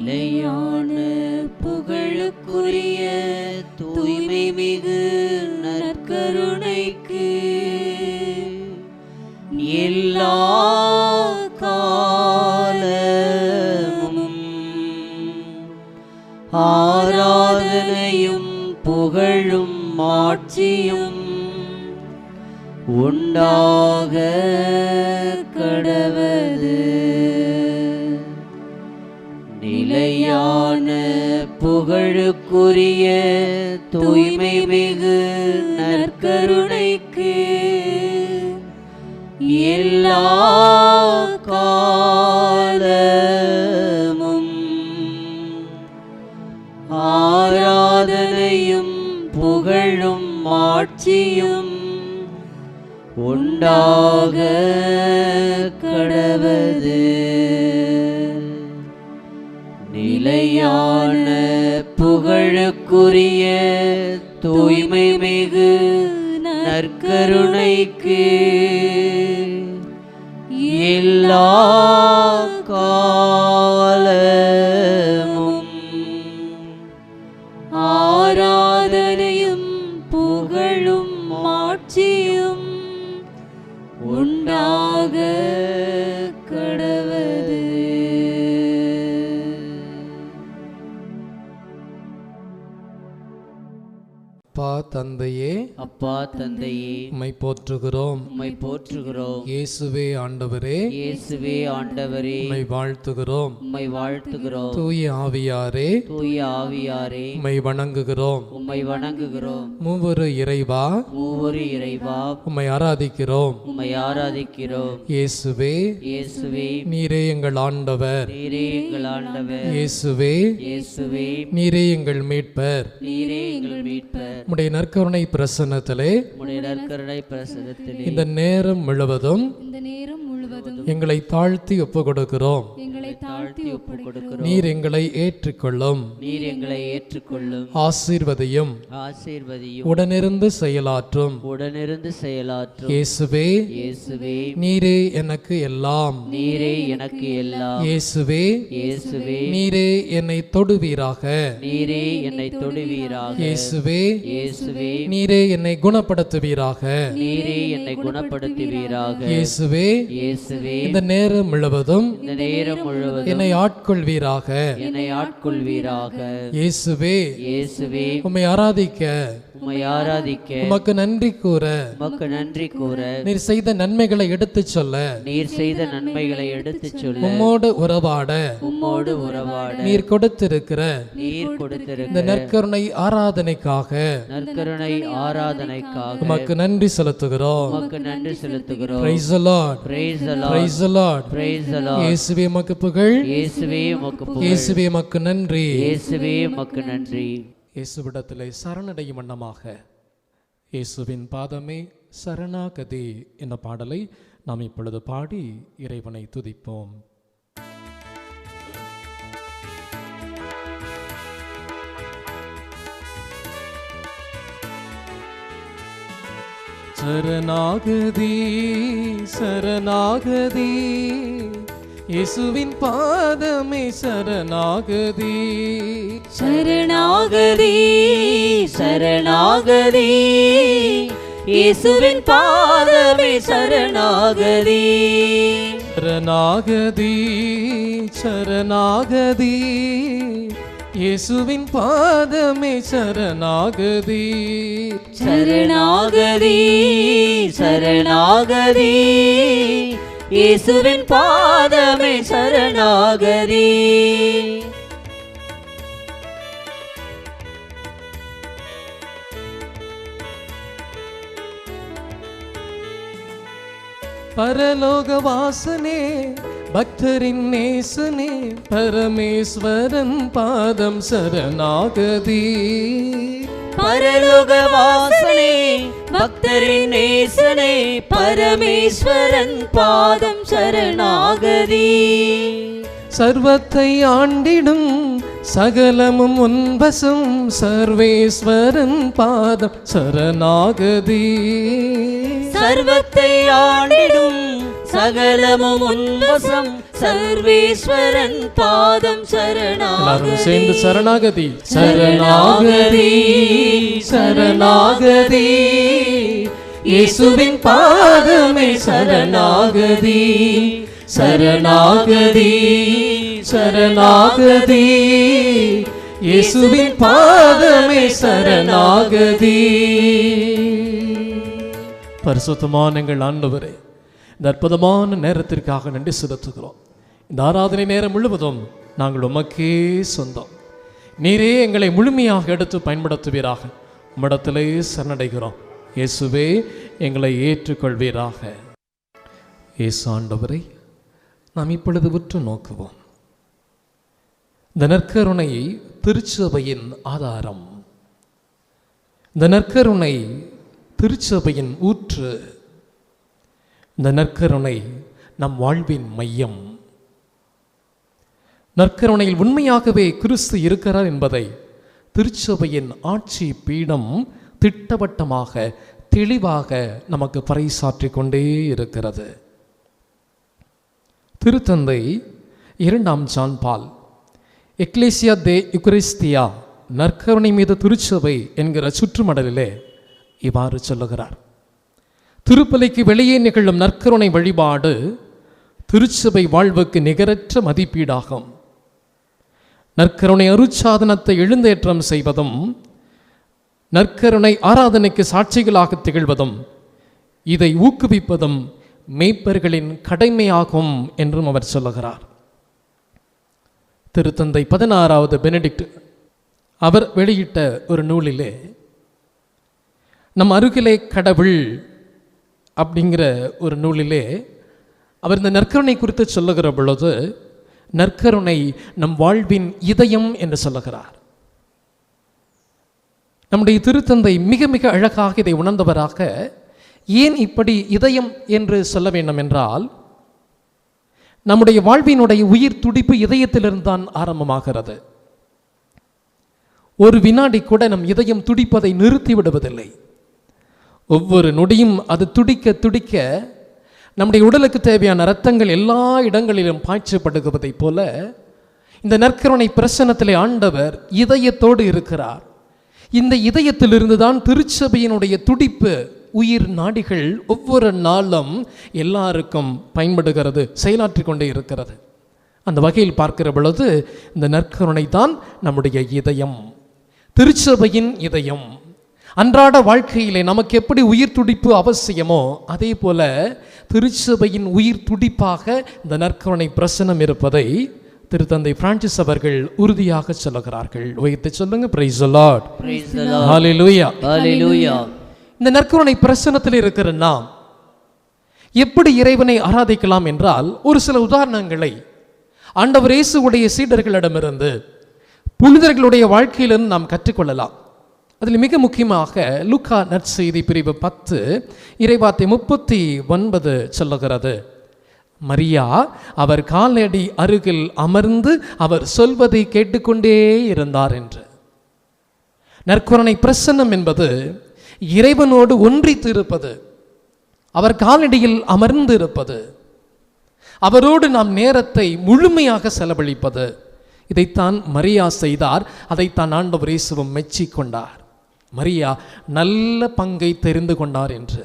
நிலையான புகழுக்குரிய தூய்மை மிகு நற்கருணைக்கு எல்லா காலமும் ஆராதனையும் புகழும் மாட்சியும் உண்டாக கடவது. நிலையான புகழுக்குரிய தூய்மை மிகு நற்கருணைக்கு எல்லா காலமும் ஆராதனையும் புகழும் மாட்சியும் உண்டாக கடவது. நிலையான புகழுக்குரிய தூய்மை மிகு நற்கருணைக்கு எல்லா காலமும் ஆராதனையும் புகழும் மாட்சியும் உண்டாக கடவது. அப்பா தந்தையே, அப்பா தந்தையே, உம்மை போற்றுகிறோம், உம்மை போற்றுகிறோம். இயேசுவே ஆண்டவரே, இயேசுவே ஆண்டவரே, உம்மை வாழ்த்துகிறோம், உம்மை வாழ்த்துகிறோம். தூய ஆவியாரே, தூய ஆவியாரே, உம்மை வணங்குகிறோம், உம்மை வணங்குகிறோம். மூவொரு இறைவா, மூவொரு இறைவா, உம்மை ஆராதிக்கிறோம், உம்மை ஆராதிக்கிறோம். இயேசுவே, இயேசுவே, நீரே எங்கள் ஆண்டவர், நீரே எங்கள் ஆண்டவர். இயேசுவே, இயேசுவே, நீரே எங்கள் மீட்பர். நீரே எங்கள் மீட்பர். உம்முடைய நற்கருணை பிரசன்னத்திலே உம்முடைய நற்கருணை பிரசன்னத்திலே இந்த நேரம் முழுவதும் எங்களை தாழ்த்தி ஒப்பு கொடுக்கிறோம். நீர் எங்களை ஏற்றுக்கொள்ளும், நீர் எங்களை ஏற்றுக்கொள்ளும். ஆசீர்வதியும், ஆசீர்வதியும். உடனிருந்து செயலாற்றும். உடனிருந்து செயலாற்றும். இயேசுவே, இயேசுவே, நீரே எனக்கு எல்லாம். நீரே எனக்கு எல்லாம். இயேசுவே, இயேசுவே, நீரே என்னை தொடுவீராக. நீரே என்னை தொடுவீராக. இயேசுவே, இயேசுவே, நீரே என்னை குணப்படுத்துவீராக. நீரே என்னை குணப்படுத்துவீராக. இயேசுவே, இயேசுவே, இந்த நேரம் முழுவதும் இந்த நேரம் முழுவதும் என்னை ஆட்கொள்வீராக. என்னை ஆட்கொள்வீராக. இயேசுவே, இயேசுவே, உம்மை ஆராதிக்க, உம்மை ஆராதிக்க, உமக்கு நன்றி கூற, உமக்கு நன்றி கூற, நீர் செய்த நன்மைகளை எடுத்துச் சொல்ல, நீர் செய்த நன்மைகளை எடுத்துச் சொல்ல, உம்மோடு உறவாட, உம்மோடு உறவாட, நீர் கொடுத்திருக்கிற நீர் கொடுத்திருக்கிற இந்த நற்கருணை ஆராதனைக்காக, நற்கருணை ஆராதனைக்காக உமக்கு நன்றி செலுத்துகிறோம். உமக்கு நன்றி செலுத்துகிறோம். Praise the Lord. Praise the Lord. Praise the Lord. Praise the Lord. இயேசுவே உமக்கு புகழ். இயேசுவே உமக்கு புகழ். இயேசுவே உமக்கு நன்றி. இயேசுவே உமக்கு நன்றி. இயேசுவிடத்திலே சரணடையும் வண்ணமாக இயேசுவின் பாதமே சரணாகதி என்ற பாடலை நாம் இப்பொழுது பாடி இறைவனை துதிப்போம். சரணாகதி சரணாகதி இயேசுவின் பாதமே சரணாகதி. சரணாகதி சரணாகதி இயேசுவின் பாதமே சரணாகதி. சரணாகதி சரணாகதி இயேசுவின் பாதமே சரணாகதி. சரணாகதி சரணாகதி இயேசுவின் பாதமே சரணாகதி. பரலோக வாசனே பக்தரின் நேசனே பரமேஸ்வரன் பாதம் சரணாகதி. பரலோக வாசனே பக்தரின் நேசனே பரமேஸ்வரன் பாதம் சரணாகதி. சர்வத்தை ஆண்டிடும் சகலமும் உன்வசம் சர்வேஸ்வரன் பாதம் சரணாகதி. சர்வத்தை ஆண்டிடும் சகலமும் உன்வசம் சர்வேஸ்வரன் பாதம் எல்லாரும் சேர்ந்து சரணாகதி. சரணாகதி சரணாகதி சரணாகதி இயேசுவின் பாதமே சரணாகதி சரணாகதி சரணாகதி இயேசுவின் பாதமே சரணாகதி. பரிசுத்தமான எங்கள் ஆண்டவரே, இந்த அற்புதமான நேரத்திற்காக நன்றி செலுத்துகிறோம். இந்த ஆராதனை நேரம் முழுவதும் நாங்கள் உமக்கே சொந்தம். நீரே எங்களை முழுமையாக எடுத்து பயன்படுத்துவீராக. உம்மிடத்திலே சரணடைகிறோம். இயேசுவே, எங்களை ஏற்றுக்கொள்வீராக. இயேசு ஆண்டவரை நாம் இப்பொழுது உற்று நோக்குவோம். இந்த நற்கருணை திருச்சபையின் ஆதாரம், இந்த நற்கருணை திருச்சபையின் ஊற்று, இந்த நற்கருணை நம் வாழ்வின் மையம். நற்கருணையில் உண்மையாகவே கிறிஸ்து இருக்கிறார் என்பதை திருச்சபையின் ஆட்சி பீடம் திட்டவட்டமாக தெளிவாக நமக்கு பறைசாற்றிக் கொண்டே இருக்கிறது. திருத்தந்தை 2ஆம் ஜான் பால் எக்லேசியா தே யுகரிஸ்தியா நற்கருணை மீது திருச்சபை என்கிற சுற்றுமடலிலே இவ்வாறு சொல்லுகிறார்: திருப்பலிக்கு வெளியே நிகழும் நற்கருணை வழிபாடு திருச்சபை வாழ்வுக்கு நிகரற்ற மதிப்பீடாகும். நற்கருணை அருட்சாதனத்தை எழுந்தேற்றம் செய்வதும் நற்கருணை ஆராதனைக்கு சாட்சிகளாக திகழ்வதும் இதை ஊக்குவிப்பதும் மேய்ப்பர்களின் கடமையாகும் என்றும் அவர் சொல்லுகிறார். திருத்தந்தை 16வது பெனடிக்ட் அவர் வெளியிட்ட ஒரு நூலிலே நம் அருகிலே கடவுள் அப்படிங்கிற ஒரு நூலிலே அவர் இந்த நற்கருணை குறித்து சொல்லுகிற பொழுது நற்கருணை நம் வாழ்வின் இதயம் என்று சொல்லுகிறார். நம்முடைய திருத்தந்தை மிக மிக அழகாக இதை உணர்ந்தவராக, ஏன் இப்படி இதயம் என்று சொல்ல வேண்டும் என்றால், நம்முடைய வாழ்வினுடைய உயிர் துடிப்பு இதயத்திலிருந்து தான் ஆரம்பமாகிறது. ஒரு வினாடி கூட நம் இதயம் துடிப்பதை நிறுத்தி விடுவதில்லை. ஒவ்வொரு நொடியும் அது துடிக்க துடிக்க நம்முடைய உடலுக்கு தேவையான இரத்தங்கள் எல்லா இடங்களிலும் பாய்ச்சப்படுவதைப் போல இந்த நற்கருணை பிரசன்னத்திலே ஆண்டவர் இதயத்தோடு இருக்கிறார். இந்த இதயத்திலிருந்து தான் திருச்சபையினுடைய துடிப்பு, உயிர் நாடிகள் ஒவ்வொரு நாளும் எல்லாருக்கும் பயன்படுகிறது, செயலாற்றி கொண்டே இருக்கிறது. அந்த வகையில் பார்க்கிற பொழுது இந்த நற்கருணை தான் நம்முடைய இதயம், திருச்சபையின் இதயம். அன்றாட வாழ்க்கையிலே நமக்கு எப்படி உயிர் துடிப்பு அவசியமோ அதே போல திருச்சபையின் உயிர் துடிப்பாக இந்த நற்கருணை பிரசனம் இருப்பதை திருத்தந்தை பிரான்சிஸ் அவர்கள் உறுதியாக சொல்லுகிறார்கள். உயர்த்தி சொல்லுங்க. Praise the Lord. Hallelujah. Hallelujah. இந்த நற்கருணை பிரசன்னத்தில் இருக்கிற நாம் எப்படி இறைவனை ஆராதிக்கலாம் என்றால், ஒரு சில உதாரணங்களை ஆண்டவர் இயேசுவுடைய சீடர்களிடமிருந்து புனிதர்களுடைய வாழ்க்கையிலிருந்து நாம் கற்றுக்கொள்ளலாம். அதில் மிக முக்கியமாக லூக்கா நற்செய்தி பிரிவு 10 இறைவார்த்தை 39 சொல்லுகிறது: மரியா அவர் காலடி அருகில் அமர்ந்து அவர் சொல்வதை கேட்டுக்கொண்டே இருந்தார் என்று. நற்கருணை பிரசன்னம் என்பது இறைவனோடு ஒன்றித்து இருப்பது, அவர் காலடியில் அமர்ந்து இருப்பது, அவரோடு நாம் நேரத்தை முழுமையாக செலவழிப்பது. இதைத்தான் மரியா செய்தார். அதைத்தான் ஆண்டவர் இயேசுவும் மெச்சிக்கொண்டார். மரியா நல்ல பங்கை தெரிந்து கொண்டார் என்று.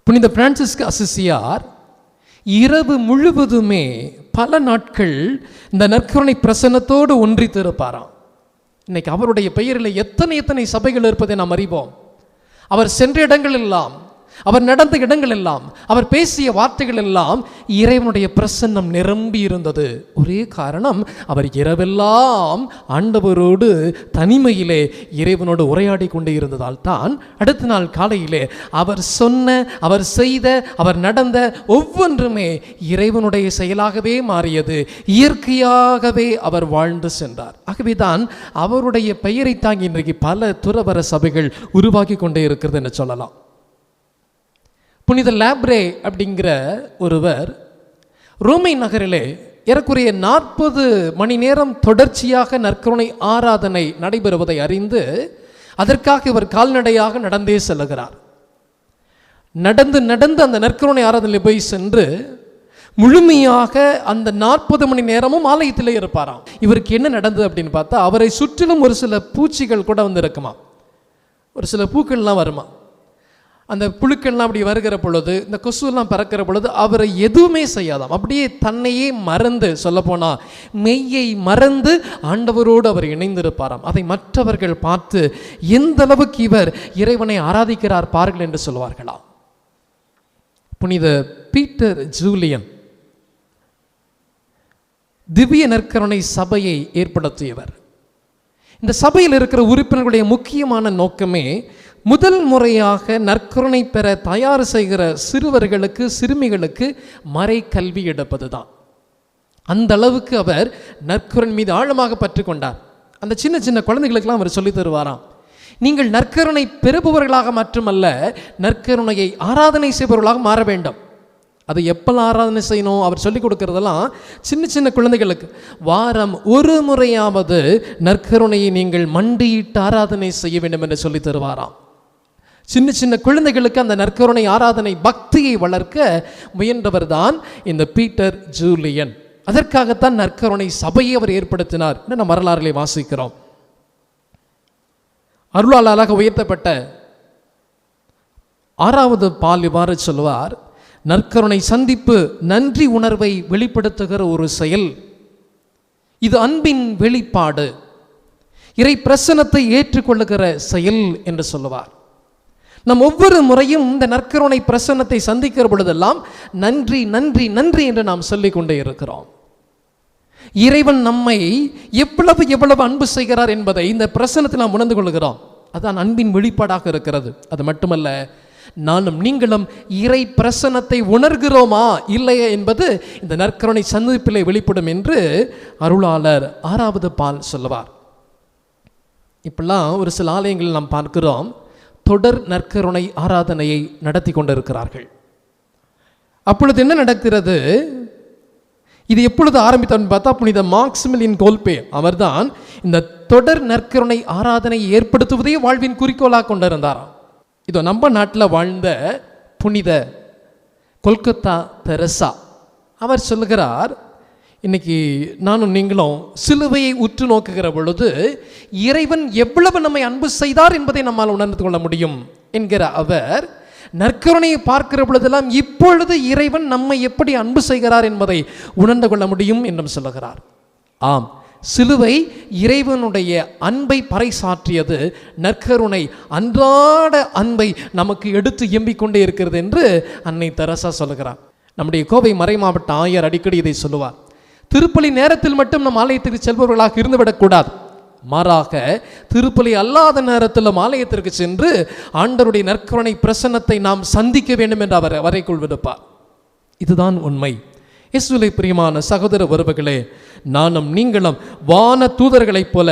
புனித பிரான்சிஸ் அசிசியார் இரவு முழுவதுமே பல நாட்கள் இந்த நற்கருணை பிரசன்னத்தோடு ஒன்றித்து இருப்பாராம். இன்னைக்கு அவருடைய பெயரில் எத்தனை சபைகள் இருப்பதை நாம் அறிவோம். அவர் சென்ற இடங்கள் எல்லாம், அவர் நடந்த இடங்கள் எல்லாம், அவர் பேசிய வார்த்தைகள் எல்லாம் இறைவனுடைய பிரசன்னம் நிரம்பி இருந்தது. ஒரே காரணம், அவர் இரவெல்லாம் ஆண்டவரோடு தனிமையிலே இறைவனோடு உரையாடி கொண்டே இருந்ததால் தான் அடுத்த நாள் காலையிலே அவர் சொன்ன, அவர் செய்த, அவர் நடந்த ஒவ்வொன்றுமே இறைவனுடைய செயலாகவே மாறியது. இயற்கையாகவே அவர் வாழ்ந்து சென்றார். ஆகவேதான் அவருடைய பெயரை தாங்கி இன்றைக்கு பல துறவற சபைகள் உருவாக்கி கொண்டே இருக்கிறது என்று சொல்லலாம். புனித லாப்ரே அப்படிங்கிற ஒருவர் ரோமை நகரிலே ஏறக்குறைய 40 மணி நேரம் தொடர்ச்சியாக நற்கருணை ஆராதனை நடைபெறுவதை அறிந்து அதற்காக இவர் கால்நடையாக நடந்தே செல்லுகிறார். நடந்து நடந்து அந்த நற்கருணை ஆராதனையில் போய் சென்று முழுமையாக அந்த 40 மணி நேரமும் ஆலயத்திலே இருப்பாராம். இவருக்கு என்ன நடந்தது அப்படின்னு பார்த்தா, அவரை சுற்றிலும் ஒரு சில பூச்சிகள் கூட வந்து இருக்குமா, ஒரு சில பூக்கள்லாம் வருமா. அந்த புழுக்கள்லாம் அப்படி வருகிற பொழுது, இந்த கொசுலாம் பறக்கிற பொழுது அவரை எதுவுமே செய்யாதாம். அப்படியே தன்னையே மறந்து, சொல்லப்போனால் மெய்யை மறந்து ஆண்டவரோடு அவர் இணைந்திருப்பாராம். அதை மற்றவர்கள் பார்த்து எந்த அளவுக்கு இவர் இறைவனை ஆராதிக்கிறார் பாருங்கள் என்று சொல்வார்களாம். புனித பீட்டர் ஜூலியன் திவ்ய நற்கருணை சபையை ஏற்படுத்தியவர். இந்த சபையில் இருக்கிற உறுப்பினர்களுடைய முக்கியமான நோக்கமே முதல் முறையாக நற்கருணை பெற தயார் செய்கிற சிறுவர்களுக்கு, சிறுமிகளுக்கு மறை கல்வி எடுப்பது தான். அந்த அளவுக்கு அவர் நற்கருணை மீது ஆழமாக பற்று கொண்டார். அந்த சின்ன சின்ன குழந்தைகளுக்கெல்லாம் அவர் சொல்லித் தருவாராம், நீங்கள் நற்கருணை பெறுபவர்களாக மட்டுமல்ல, நற்கருணையை ஆராதனை செய்பவர்களாக மாற வேண்டும். அது எப்பெல்லாம் ஆராதனை செய்யணும் அவர் சொல்லிக் கொடுக்கறதெல்லாம் சின்ன சின்ன குழந்தைகளுக்கு. வாரம் ஒரு முறையாவது நற்கருணையை நீங்கள் மண்டியிட்டு ஆராதனை செய்ய வேண்டும் என்று சொல்லி தருவாராம். சின்ன சின்ன குழந்தைகளுக்கு அந்த நற்கருணை ஆராதனை பக்தியை வளர்க்க முயன்றவர் தான் இந்த பீட்டர் ஜூலியன். அதற்காகத்தான் நற்கருணை சபையை அவர் ஏற்படுத்தினார் என்று நம்ம வரலாறுகளை வாசிக்கிறோம். அருளாளராக உயர்த்தப்பட்ட 6வது பால் இவ்வாறு சொல்வார், நற்கருணை சந்திப்பு நன்றி உணர்வை வெளிப்படுத்துகிற ஒரு செயல். இது அன்பின் வெளிப்பாடு, இறை பிரசன்னத்தை ஏற்றுக்கொள்ளுகிற செயல் என்று சொல்லுவார். நம் ஒவ்வொரு முறையும் இந்த நற்கருணை பிரசன்னத்தை சந்திக்கிற பொழுதெல்லாம் நன்றி நன்றி நன்றி என்று நாம் சொல்லிக் கொண்டே இருக்கிறோம். இறைவன் நம்மை எவ்வளவு எவ்வளவு அன்பு செய்கிறார் என்பதை இந்த பிரசன்னத்தில் நாம் உணர்ந்து கொள்கிறோம். அதான் அன்பின் வெளிப்பாடாக இருக்கிறது. அது மட்டுமல்ல, நானும் நீங்களும் இறை பிரசன்னத்தை உணர்கிறோமா இல்லையா என்பது இந்த நற்கருணை சந்திப்பிலே வெளிப்படும் என்று அருளாளர் 6வது பால் சொல்லுவார். இப்பெல்லாம் ஒரு சில ஆலயங்களில் நாம் பார்க்கிறோம், தொடர் நற்கருணை ஆராதனையை நடத்தி கொண்டிருக்கிறார்கள். அப்பொழுது என்ன நடக்கிறது, இது எப்பொழுது ஆரம்பித்தார்னு பார்த்தா, புனித மாக்சிமிலியன் கோல்பே அவர்தான் இந்த தொடர் நற்கருணை ஆராதனை ஏற்படுத்துவதையே வாழ்வின் குறிக்கோளாக கொண்டிருந்தாராம். இதோ நம்ம நாட்டில் வாழ்ந்த புனித கொல்கத்தா தெரசா அவர் சொல்லுகிறார், இன்னைக்கு நானும் நீங்களும் சிலுவையை உற்று நோக்குகிற பொழுது இறைவன் எவ்வளவு நம்மை அன்பு செய்தார் என்பதை நம்மால் உணர்ந்து கொள்ள முடியும் என்கிற அவர், நற்கருணையை பார்க்கிற பொழுதெல்லாம் இப்பொழுது இறைவன் நம்மை எப்படி அன்பு செய்கிறார் என்பதை உணர்ந்து கொள்ள முடியும் என்றும் சொல்லுகிறார். ஆம், சிலுவை இறைவனுடைய அன்பை பறைசாற்றியது. நற்கருணை அன்றாட அன்பை நமக்கு எடுத்து எம்பிக்கொண்டே இருக்கிறது என்று அன்னை தெரசா சொல்லுகிறார். நம்முடைய கோவை மறை மாவட்ட ஆயர் அடிக்கடி இதை சொல்லுவார், திருப்பலி நேரத்தில் மட்டும் நம் ஆலயத்திற்கு செல்பவர்களாக இருந்துவிடக்கூடாது, மாறாக திருப்பலி அல்லாத நேரத்தில் ஆலயத்திற்கு சென்று ஆண்டவருடைய நற்கருணை பிரசன்னத்தை நாம் சந்திக்க வேண்டும் என்று அவர் வரைக்குள் விடுப்பார். இதுதான் உண்மை. இயேசுவிலே பிரியமான சகோதர உறவுகளே, நானும் நீங்களும் வான தூதர்களைப் போல,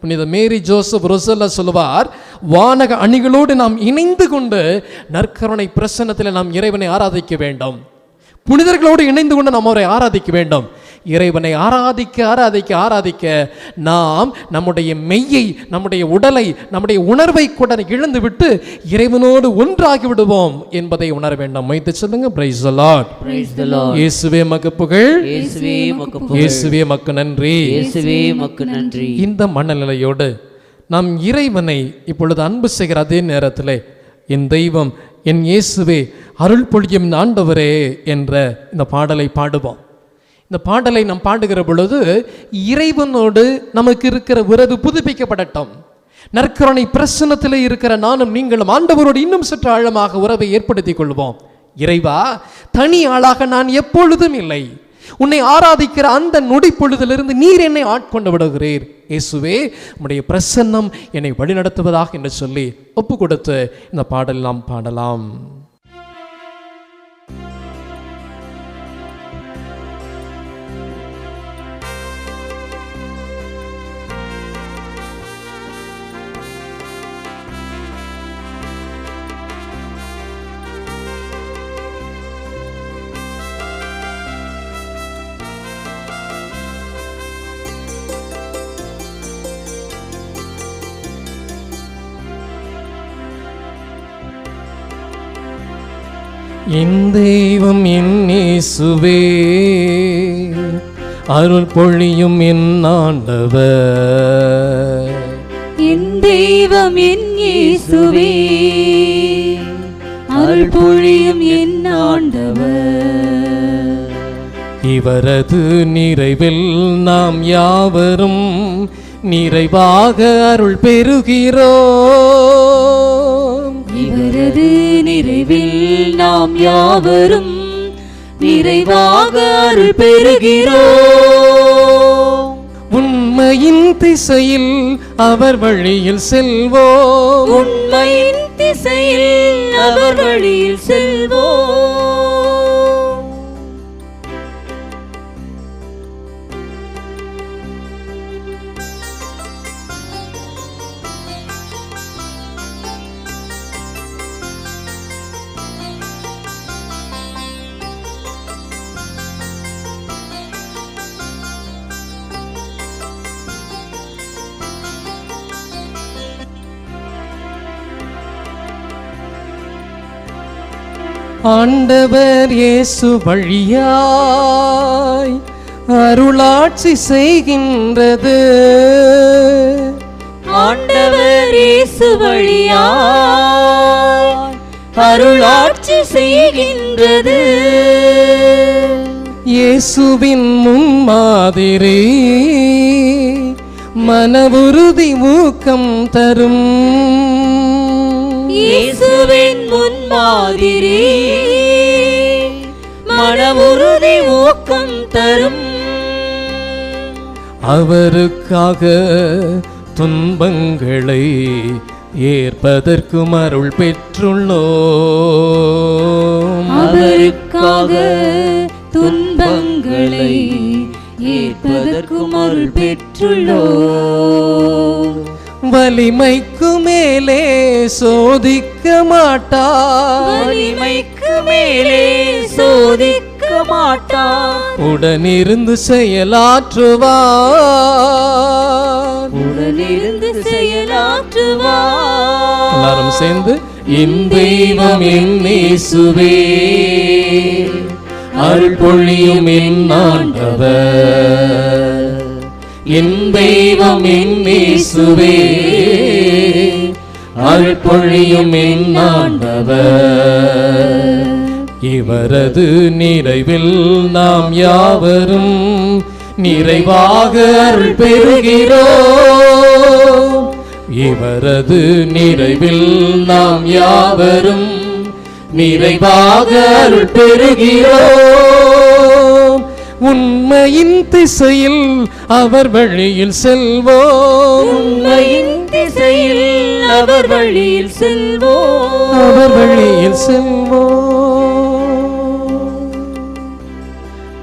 புனித மேரி ஜோசப் ரொசல்லா சொல்லுவார், வானக அணிகளோடு நாம் இணைந்து கொண்டு நற்கருணை பிரசன்னத்தில் நாம் இறைவனை ஆராதிக்க வேண்டும். புனிதர்களோடு இணைந்து கொண்டு நாம் அவரை ஆராதிக்க வேண்டும். இறைவனை ஆராதிக்க ஆராதிக்க ஆராதிக்க நாம் நம்முடைய மெய்யை, நம்முடைய உடலை, நம்முடைய உணர்வை கூட இழந்து விட்டு இறைவனோடு ஒன்றாகி விடுவோம் என்பதை உணர வேண்டும். மைத்து சொல்லுங்க, praise the Lord. Price the Lord. இயேசுவே மக்கு புகழ், இயேசுவே மக்கு புகழ், இயேசுவே மக்கு நன்றி, இயேசுவே மக்கு நன்றி. இந்த மனநிலையோடு நாம் இறைவனை இப்பொழுது அன்பு செய்கிற அதே நேரத்தில், என் தெய்வம், என் இயேசுவே, அருள் பொழியும் ஆண்டவரே என்ற இந்த பாடலை பாடுவோம். இந்த பாடலை நாம் பாடுகிற பொழுது இறைவனோடு நமக்கு இருக்கிற உறவு புதுப்பிக்கப்படட்டும். நற்கருணை பிரசன்னத்தில் இருக்கிற நானும் நீங்களும் ஆண்டவரோடு இன்னும் சற்று ஆழமாக உறவை ஏற்படுத்திக் கொள்வோம். இறைவா, தனி ஆளாக நான் எப்பொழுதும் இல்லை. உன்னை ஆராதிக்கிற அந்த நொடி பொழுதிலிருந்து நீர் என்னை ஆட்கொண்டு விடுகிறீர். இயேசுவே, உம்முடைய பிரசன்னம் என்னை வழிநடத்துவதாக என்று சொல்லி ஒப்பு கொடுத்து இந்த பாடல் நாம் பாடலாம். என் தெய்வம் என் இயேசுவே, அருள் பொழியும் என் ஆண்டவர். என் தெய்வம் என் இயேசுவே, அருள் பொழியும் என் ஆண்டவர். இவரது நிறைவில் நாம் யாவரும் நிறைவாக அருள் பெறுகிறோம். இவரது நிறைவில் நாம் யாவரும் நிறைவாக அருள் பெறுகிறோம். உண்மையின் திசையில் அவர் வழியில் செல்வோம். உண்மையின் திசையில் அவர் வழியில் செல்வோம். ஆண்டவர் இயேசு வழியாய் அருளாட்சி செய்கின்றது. ஆண்டவர் இயேசு வழியாய் அருளாட்சி செய்கின்றது. இயேசுவின் முன்மாதிரி மனவுறுதி ஊக்கம் தரும். இயேசுவின் முன்மாதிரி மனவுறுதி ஊக்கம் தரும். அவருக்காக துன்பங்களை ஏற்பதற்கும் அருள் பெற்றுள்ளோம். அவருக்காக துன்பங்களை ஏற்பதற்கும் அருள் பெற்றுள்ளோம். வலிமைக்கு மேலே சோதிக்க மாட்டார். வலிமைக்கு மேலே சோதிக்க மாட்டார். உடனிருந்து செயலாற்றுவார். உடனிருந்து செயலாற்றுவார். எல்லாரும் சேர்ந்து என் தெய்வம் என் இயேசுவே, அருள் பொழியும் என் ஆண்டவர். என் தெய்வம் என் இயேசுவே, அருள் பொழியும் என் ஆண்டவர். இவரது நிறைவில் நாம் யாவரும் நிறைவாக அருள் பெறுகிறோம். இவரது நிறைவில் நாம் யாவரும் நிறைவாக அருள் பெறுகிறோம். உண்மையின் திசையில் அவர் வழியில் செல்வோம். உண்மையின் திசையில் அவர் வழியில் செல்வோம். அவர் வழியில் செல்வோம்.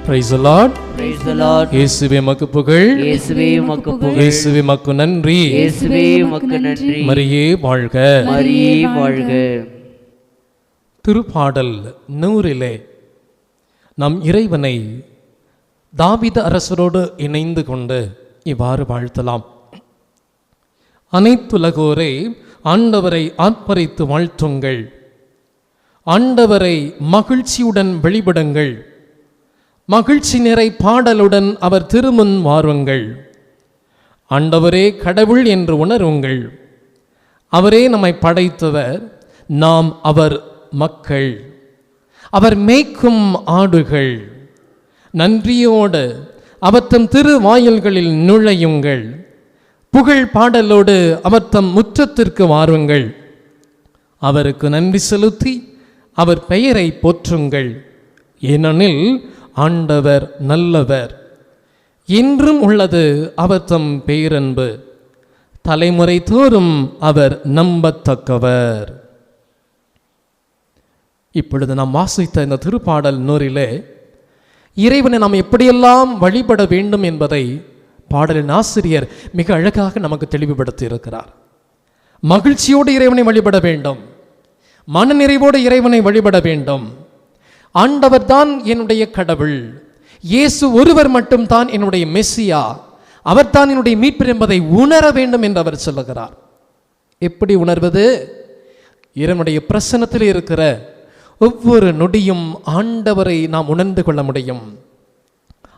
Praise the Lord. Praise the Lord. இயேசுவே உமக்கு புகழ். இயேசுவே உமக்கு புகழ். இயேசுவே உமக்கு நன்றி. இயேசுவே உமக்கு நன்றி. மரியே வாழ்க. மரியே வாழ்க. திருப்பாடல் 100 நம் இறைவனை தாவீது அரசரோடு இணைந்து கொண்டு இவ்வாறு வாழ்த்தலாம். அனைத்துலகோரே ஆண்டவரை ஆர்ப்பரித்து வாழ்த்துங்கள். ஆண்டவரை மகிழ்ச்சியுடன் வெளிப்படுங்கள். மகிழ்ச்சி நிறை பாடலுடன் அவர் திருமுன் வாருங்கள். ஆண்டவரே கடவுள் என்று உணருங்கள். அவரே நம்மை படைத்தவர், நாம் அவர் மக்கள், அவர் மேய்க்கும் ஆடுகள். நன்றியோடு அவர் தம் திருவாயில்களில் நுழையுங்கள். புகழ் பாடலோடு அவர் தம் முற்றத்திற்கு வாருங்கள். அவருக்கு நன்றி செலுத்தி அவர் பெயரை போற்றுங்கள். ஏனெனில் ஆண்டவர் நல்லவர், என்றும் உள்ளது அவர் தம் பேரன்பு. தலைமுறை தோறும் அவர் நம்பத்தக்கவர். இப்பொழுது நாம் வாசித்த இந்த திருப்பாடல் 100 இறைவனை நாம் எப்படியெல்லாம் வழிபட வேண்டும் என்பதை பாடலின் ஆசிரியர் மிக அழகாக நமக்கு தெளிவுபடுத்தி இருக்கிறார். மகிழ்ச்சியோடு இறைவனை வழிபட வேண்டும். மனநிறைவோடு இறைவனை வழிபட வேண்டும். ஆண்டவர் தான் என்னுடைய கடவுள், இயேசு ஒருவர் மட்டும் தான் என்னுடைய மெஸ்ஸியா, அவர் தான் என்னுடைய மீட்பர் என்பதை உணர வேண்டும் என்று அவர் சொல்லுகிறார். எப்படி உணர்வது? இறைவனுடைய பிரசன்னத்தில் இருக்கிற ஒவ்வொரு நொடியும் ஆண்டவரை நாம் உணர்ந்து கொள்ள முடியும்.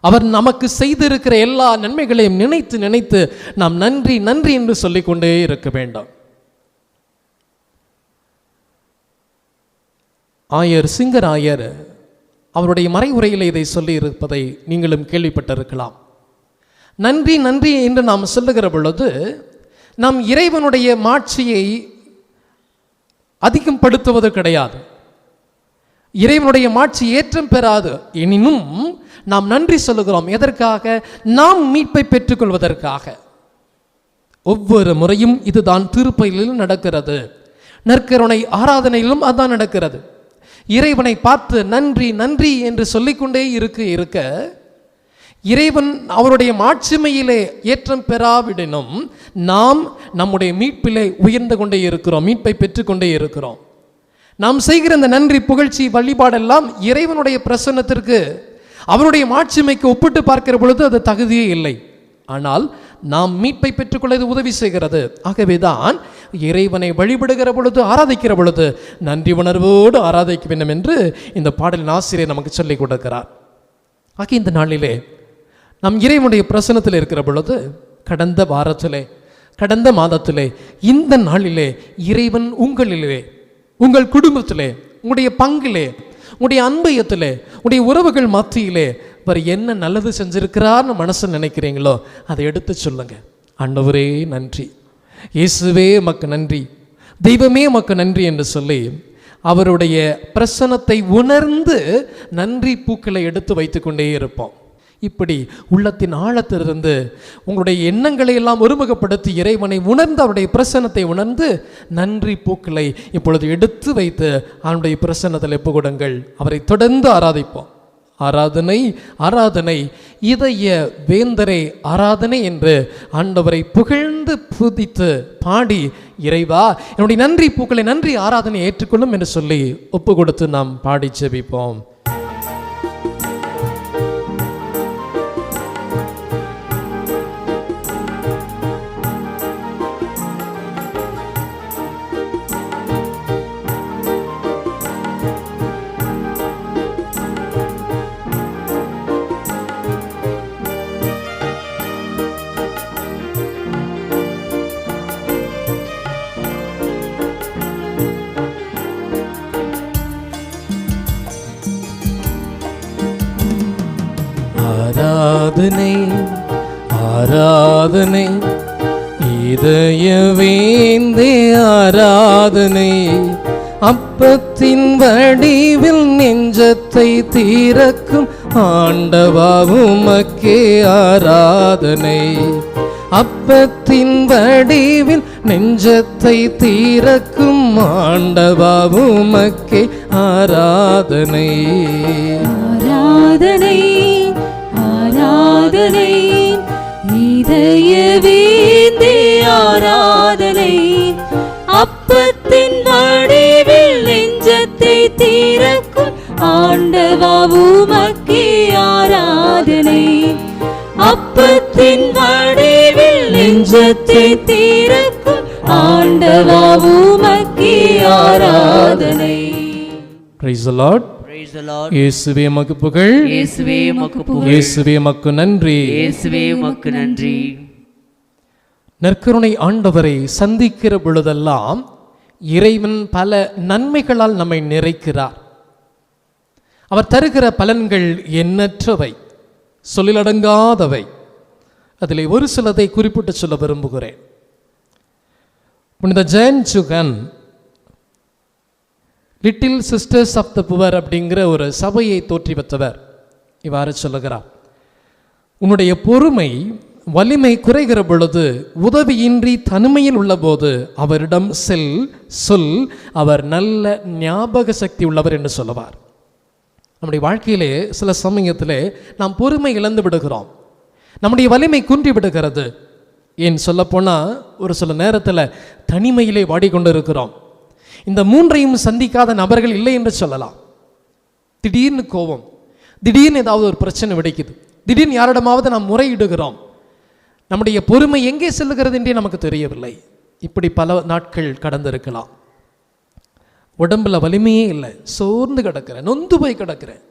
அவர் நமக்கு செய்திருக்கிற எல்லா நன்மைகளையும் நினைத்து நினைத்து நாம் நன்றி நன்றி என்று சொல்லிக்கொண்டே இருக்க வேண்டும். ஆயர் சிங்கராயர் அவருடைய மறைவுரையில் இதை சொல்லி இருப்பதை நீங்களும் கேள்விப்பட்டிருக்கலாம். நன்றி நன்றி என்று நாம் சொல்லுகிற பொழுது நாம் இறைவனுடைய மாட்சியை அதிகப்படுத்துவது கிடையாது. இறைவனுடைய மாட்சி ஏற்றம் பெறாது. எனினும் நாம் நன்றி சொல்லுகிறோம். எதற்காக? நாம் மீட்பை பெற்றுக்கொள்வதற்காக. ஒவ்வொரு முறையும் இதுதான் திருப்பலியிலும் நடக்கிறது, நற்கருணை ஆராதனையிலும் அதான் நடக்கிறது. இறைவனை பார்த்து நன்றி நன்றி என்று சொல்லிக்கொண்டே இருக்க இறைவன் அவருடைய மாட்சிமையிலே ஏற்றம் பெறாவிடனும் நாம் நம்முடைய மீட்பிலே உயர்ந்து கொண்டே இருக்கிறோம், மீட்பை பெற்றுக்கொண்டே இருக்கிறோம். நாம் செய்கிற இந்த நன்றி புகழ்ச்சி வழிபாடெல்லாம் இறைவனுடைய பிரசன்னத்திற்கு அவருடைய மாட்சிமைக்கு ஒப்பிட்டு பார்க்கிற பொழுது அது தகுதியே இல்லை. ஆனால் நாம் மீட்பை பெற்றுக்கொள்ள உதவி செய்கிறது. ஆகவேதான் இறைவனை வழிபடுகிற பொழுது, ஆராதிக்கிற பொழுது நன்றி உணர்வோடு ஆராதிக்க வேண்டும் என்று இந்த பாடலின் ஆசிரியர் நமக்கு சொல்லிக் கொடுக்கிறார். ஆக இந்த நாளிலே நாம் இறைவனுடைய பிரசன்னத்தில் இருக்கிற பொழுது, கடந்த வாரத்திலே, கடந்த மாதத்திலே, இந்த நாளிலே இறைவன் உங்களிலே, உங்கள் குடும்பத்திலே, உங்களுடைய பங்கிலே, உங்களுடைய அன்பயத்திலே, உங்களுடைய உறவுகள் மத்தியிலே அவர் என்ன நல்லது செஞ்சிருக்கிறார்னு மனசில் நினைக்கிறீங்களோ அதை எடுத்து சொல்லுங்க. ஆண்டவரே நன்றி, இயேசுவே உமக்கு நன்றி, தெய்வமே உமக்கு நன்றி என்று சொல்லி அவருடைய பிரசன்னத்தை உணர்ந்து நன்றி பூக்களை எடுத்து வைத்து கொண்டே இருப்போம். இப்படி உள்ளத்தின் ஆழத்திலிருந்து உங்களுடைய எண்ணங்களை எல்லாம் ஒருமுகப்படுத்தி இறைவனை உணர்ந்து அவருடைய பிரசன்னத்தை உணர்ந்து நன்றி பூக்களை இப்பொழுது எடுத்து வைத்து அவனுடைய பிரசன்னத்தில் ஒப்புக்கொடுங்கள். அவரை தொடர்ந்து ஆராதிப்போம். ஆராதனை ஆராதனை இதய வேந்தரை ஆராதனை என்று ஆண்டவரை புகழ்ந்து புதித்து பாடி, இறைவா என்னுடைய நன்றி பூக்களை, நன்றி ஆராதனை ஏற்றுக்கொள்ளும் என்று சொல்லி ஒப்பு கொடுத்து நாம் பாடி ஜெபிப்போம். ஆராதனை ஆராதனை இதய வேந்தே ஆராதனை, அப்பத்தின் வடிவில் நெஞ்சத்தை தீரக்கும் ஆண்டவா உமக்கே ஆராதனை. அப்பத்தின் வடிவில் நெஞ்சத்தை தீரக்கும் ஆண்டவா உமக்கே ஆராதனை. ஆராதனை ஆராதனை இதய வேந்தே ஆராதனை, அப்பத்தின் வடிவில் நெஞ்சத்தை தீரக்கும் ஆண்டவா உமக்கே ஆராதனை. அப்பத்தின் வடிவில் நெஞ்சத்தை தீரக்கும் ஆண்டவா உமக்கே ஆராதனை. Praise the Lord. Praise the Lord. இயேசுவே உமக்கு புகழ், இயேசுவே உமக்கு புகழ், இயேசுவே உமக்கு நன்றி, இயேசுவே உமக்கு நன்றி. நற்கருணை ஆண்டவரை சந்திக்கிற பொழுதெல்லாம் இறைவன் பல நன்மைகளால் நம்மை நிறைக்கிறார். அவர் தருகிற பலன்கள் எண்ணற்றவை, சொல்லிலடங்காதவை. அதில் ஒரு சிலதை குறிப்பிட்டு சொல்ல விரும்புகிறேன். புனித Jeanne Jugan little sisters of the poor அப்படிங்கிற ஒரு சபையை தோற்றி வைத்தவர் இவ்வாறு சொல்லுகிறார்: உன்னுடைய பொறுமை வலிமை குறைகிற பொழுது, உதவியின்றி தனிமையில் உள்ள போது அவரிடம் சொல், அவர் நல்ல ஞாபக சக்தி உள்ளவர் என்று சொல்லுவார். நம்முடைய வாழ்க்கையிலே சில சமயத்திலே நாம் பொறுமை இழந்து விடுகிறோம், நம்முடைய வலிமை குன்றி விடுகிறது. ஏன் சொல்லப்போனால் ஒரு சில நேரத்தில் தனிமையிலே வாடிக்கொண்டு இருக்கிறோம். இந்த மூன்றையும் சந்திக்காத நபர்கள் இல்லை என்று சொல்லலாம். திடீர்னு கோபம், திடீர்னு ஏதாவது ஒரு பிரச்சனை வெடிக்குது, திடீர்னு யாரிடமாவது நாம் முறையிடுகிறோம். நம்முடைய பொறுமை எங்கே செல்லுகிறது என்றே நமக்கு தெரியவில்லை. இப்படி பல நாட்கள் கடந்திருக்கலாம். உடம்புல வலிமையே இல்லை, சோர்ந்து கிடக்கிறேன், நொந்து போய் கிடக்கிறேன்,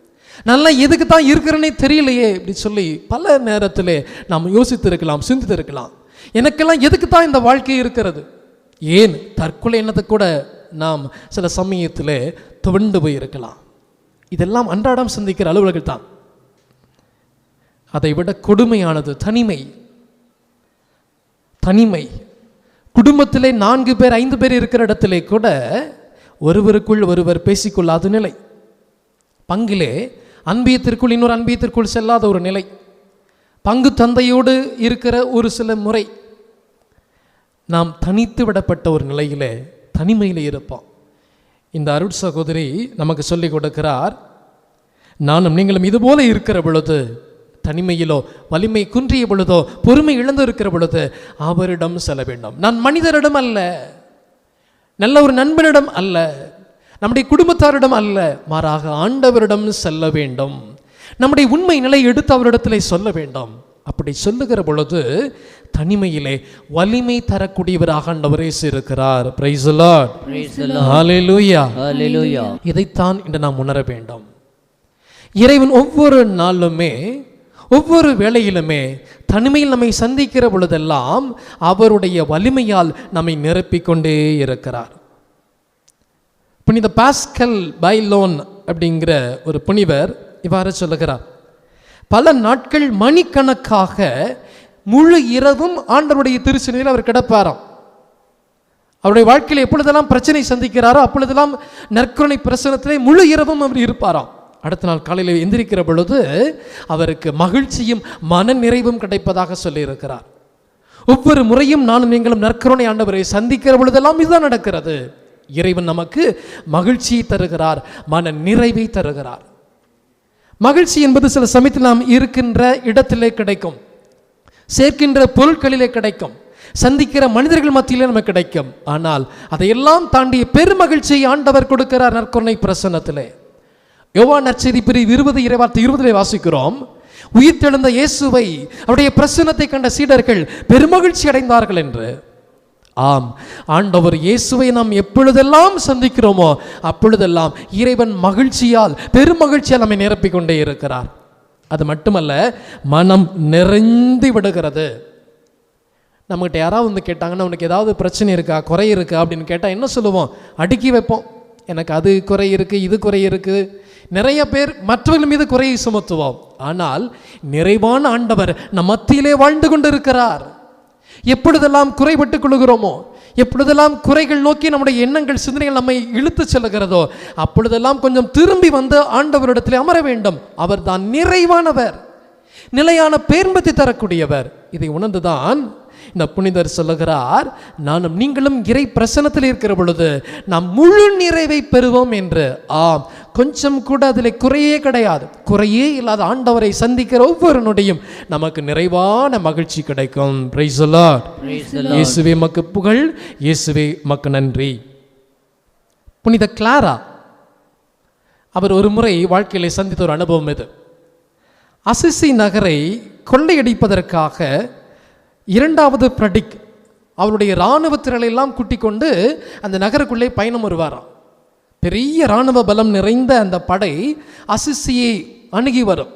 நல்லா எதுக்கு தான் இருக்கிறேனே தெரியலையே இப்படி சொல்லி பல நேரத்தில் நாம் யோசித்திருக்கலாம், சிந்தித்திருக்கலாம். எனக்கெல்லாம் எதுக்கு தான் இந்த வாழ்க்கை இருக்கிறது, ஏன் தற்கொலை எண்ணத்தை கூட நாம் சில சமயத்தில் துவண்டு போயிருக்கலாம். இதெல்லாம் அன்றாடம் சிந்திக்கிற அலுவலர்கள் தான். அதை விட கொடுமையானது தனிமை. தனிமை. குடும்பத்திலே 4 பேர் 5 பேர் இருக்கிற இடத்திலே கூட ஒருவருக்குள் ஒருவர் பேசிக்கொள்ளாத நிலை, பங்கிலே அன்பியத்திற்குள் இன்னொரு அன்பியத்திற்குள் செல்லாத ஒரு நிலை, பங்கு தந்தையோடு இருக்கிற ஒரு சில முறை, நாம் தனித்து விடப்பட்ட ஒரு நிலையிலே தனிமையில் இருப்போம். இந்த அருட் சகோதரி நமக்கு சொல்லிக் கொடுக்கிறார், நானும் நீங்களும் இதுபோல இருக்கிற பொழுது, தனிமையிலோ வலிமை குன்றிய பொழுதோ பொறுமை இழந்து இருக்கிற பொழுது அவரிடம் செல்ல வேண்டும். நான் மனிதரிடம் அல்ல, நல்ல ஒரு நண்பனிடம் அல்ல, நம்முடைய குடும்பத்தாரிடம் அல்ல, மாறாக ஆண்டவரிடம் செல்ல வேண்டும். நம்முடைய உண்மை நிலை எடுத்து அவரிடத்தில் சொல்ல வேண்டும். அப்படி சொல்லுகிற பொழுது தனிமையிலே வலிமை தரக்கூடியவராக ஆண்டவர் இயேசு இருக்கிறார். Praise the Lord. Hallelujah. Hallelujah. இதைத்தான் இன்று நாம் உணர வேண்டும். இறைவன் ஒவ்வொரு நாளுமே ஒவ்வொரு வேளையிலுமே தனிமையில் நம்மை சந்திக்கிற பொழுதெல்லாம் அவருடைய வலிமையால் நம்மை நிரப்பிக்கொண்டே இருக்கிறார். புனித பாஸ்கல் பைலோன் அப்படிங்கிற ஒரு புனிவர் இவ்வாறு சொல்லுகிறார், பல நாட்கள் மணிக்கணக்காக முழு இரவும் ஆண்டவருடைய திருச்செநிலையில் அவர் கிடப்பாராம். அவருடைய வாழ்க்கையில் எப்பொழுதெல்லாம் பிரச்சனை சந்திக்கிறாரோ அப்பொழுதெல்லாம் நற்கருணை பிரசன்னத்திலே முழு இரவும் அவர் இருப்பாராம். அடுத்த நாள் காலையில் எந்திரிக்கிற பொழுது அவருக்கு மகிழ்ச்சியும் மன நிறைவும் கிடைப்பதாக சொல்லியிருக்கிறார். ஒவ்வொரு முறையும் நானும் நீங்களும் நற்கருணை ஆண்டவரை சந்திக்கிற பொழுதெல்லாம் இதுதான் நடக்கிறது. இறைவன் நமக்கு மகிழ்ச்சியை தருகிறார், மன நிறைவை தருகிறார். மகிழ்ச்சி என்பது சில சமயத்தில் நாம் இருக்கின்ற இடத்திலே கிடைக்கும், சேர்க்கின்ற பொருட்களிலே கிடைக்கும், சந்திக்கிற மனிதர்கள் மத்தியிலே நமக்கு கிடைக்கும். ஆனால் அதையெல்லாம் தாண்டிய பெருமகிழ்ச்சியை ஆண்டவர் கொடுக்கிறார் நற்கருணை பிரசன்னத்திலே. யோவான் நற்செய்தி பிரிவு 20:20 வாசிக்கிறோம், உயிர்த்தெழுந்த இயேசுவை அவருடைய பிரசன்னத்தை கண்ட சீடர்கள் பெருமகிழ்ச்சி அடைந்தார்கள் என்று. ஆம், ஆண்டவர் இயேசுவை நாம் எப்பொழுதெல்லாம் சந்திக்கிறோமோ அப்பொழுதெல்லாம் இறைவன் மகிழ்ச்சியால் பெருமகிழ்ச்சியால் நம்மை நிரப்பிக் கொண்டே இருக்கிறார். அது மட்டுமல்ல, மனம் நிறைந்து விடுகிறது. நம்மகிட்ட யாராவது வந்து கேட்டாங்கன்னா, உனக்கு ஏதாவது பிரச்சனை இருக்கா, குறை இருக்கா அப்படின்னு கேட்டால் என்ன சொல்லுவோம்? அடுக்கி வைப்போம். எனக்கு அது குறை இருக்குது, இது குறை இருக்குது. நிறைய பேர் மற்றவர்கள் மீது குறையை சுமத்துவோம். ஆனால் நிறைவான ஆண்டவர் நம் மத்தியிலே வாழ்ந்து கொண்டிருக்கிறார். எப்பொழுதெல்லாம் குறைபட்டுக் கொள்கிறோமோ, எப்பொழுதெல்லாம் குறைகள் நோக்கி நம்முடைய எண்ணங்கள் சிந்தனைகள் நம்மை இழுத்து செல்லுகிறதோ அப்பொழுதெல்லாம் கொஞ்சம் திரும்பி வந்து ஆண்டவரிடத்தில் அமர வேண்டும். அவர் தான் நிறைவானவர், நிலையான பேர்பத்தை தரக்கூடியவர். இதை உணர்ந்துதான் இந்த புனிதர் சொல்லுகிறார், நானும் நீங்களும் இறை பிரசன்னத்தில் இருக்கிற பொழுது நாம் முழு நிறைவை பெறுவோம் என்று. ஆம், கொஞ்சம் கூட அதில் குறையே கிடையாது. குறையே இல்லாத ஆண்டவரை சந்திக்கிற ஒவ்வொரு நொடியும் நமக்கு நிறைவான மகிழ்ச்சி கிடைக்கும். Price the Lord. இயேசுவே மக்கு புகழ், இயேசுவே மக்கு நன்றி. புனித கிளாரா அவர் ஒரு முறை வாழ்க்கையில சந்தித்த ஒரு அனுபவம் இது. அசிசி நகரை கொள்ளையடிப்பதற்காக 2வது பிரடிக் அவருடைய இராணுவ திரளெல்லாம் கூட்டிக் கொண்டு அந்த நகருக்குள்ளே பயணம் வருவாராம். பெரிய இராணுவ பலம் நிறைந்த அந்த படை அசிசியை அணுகி வரும்.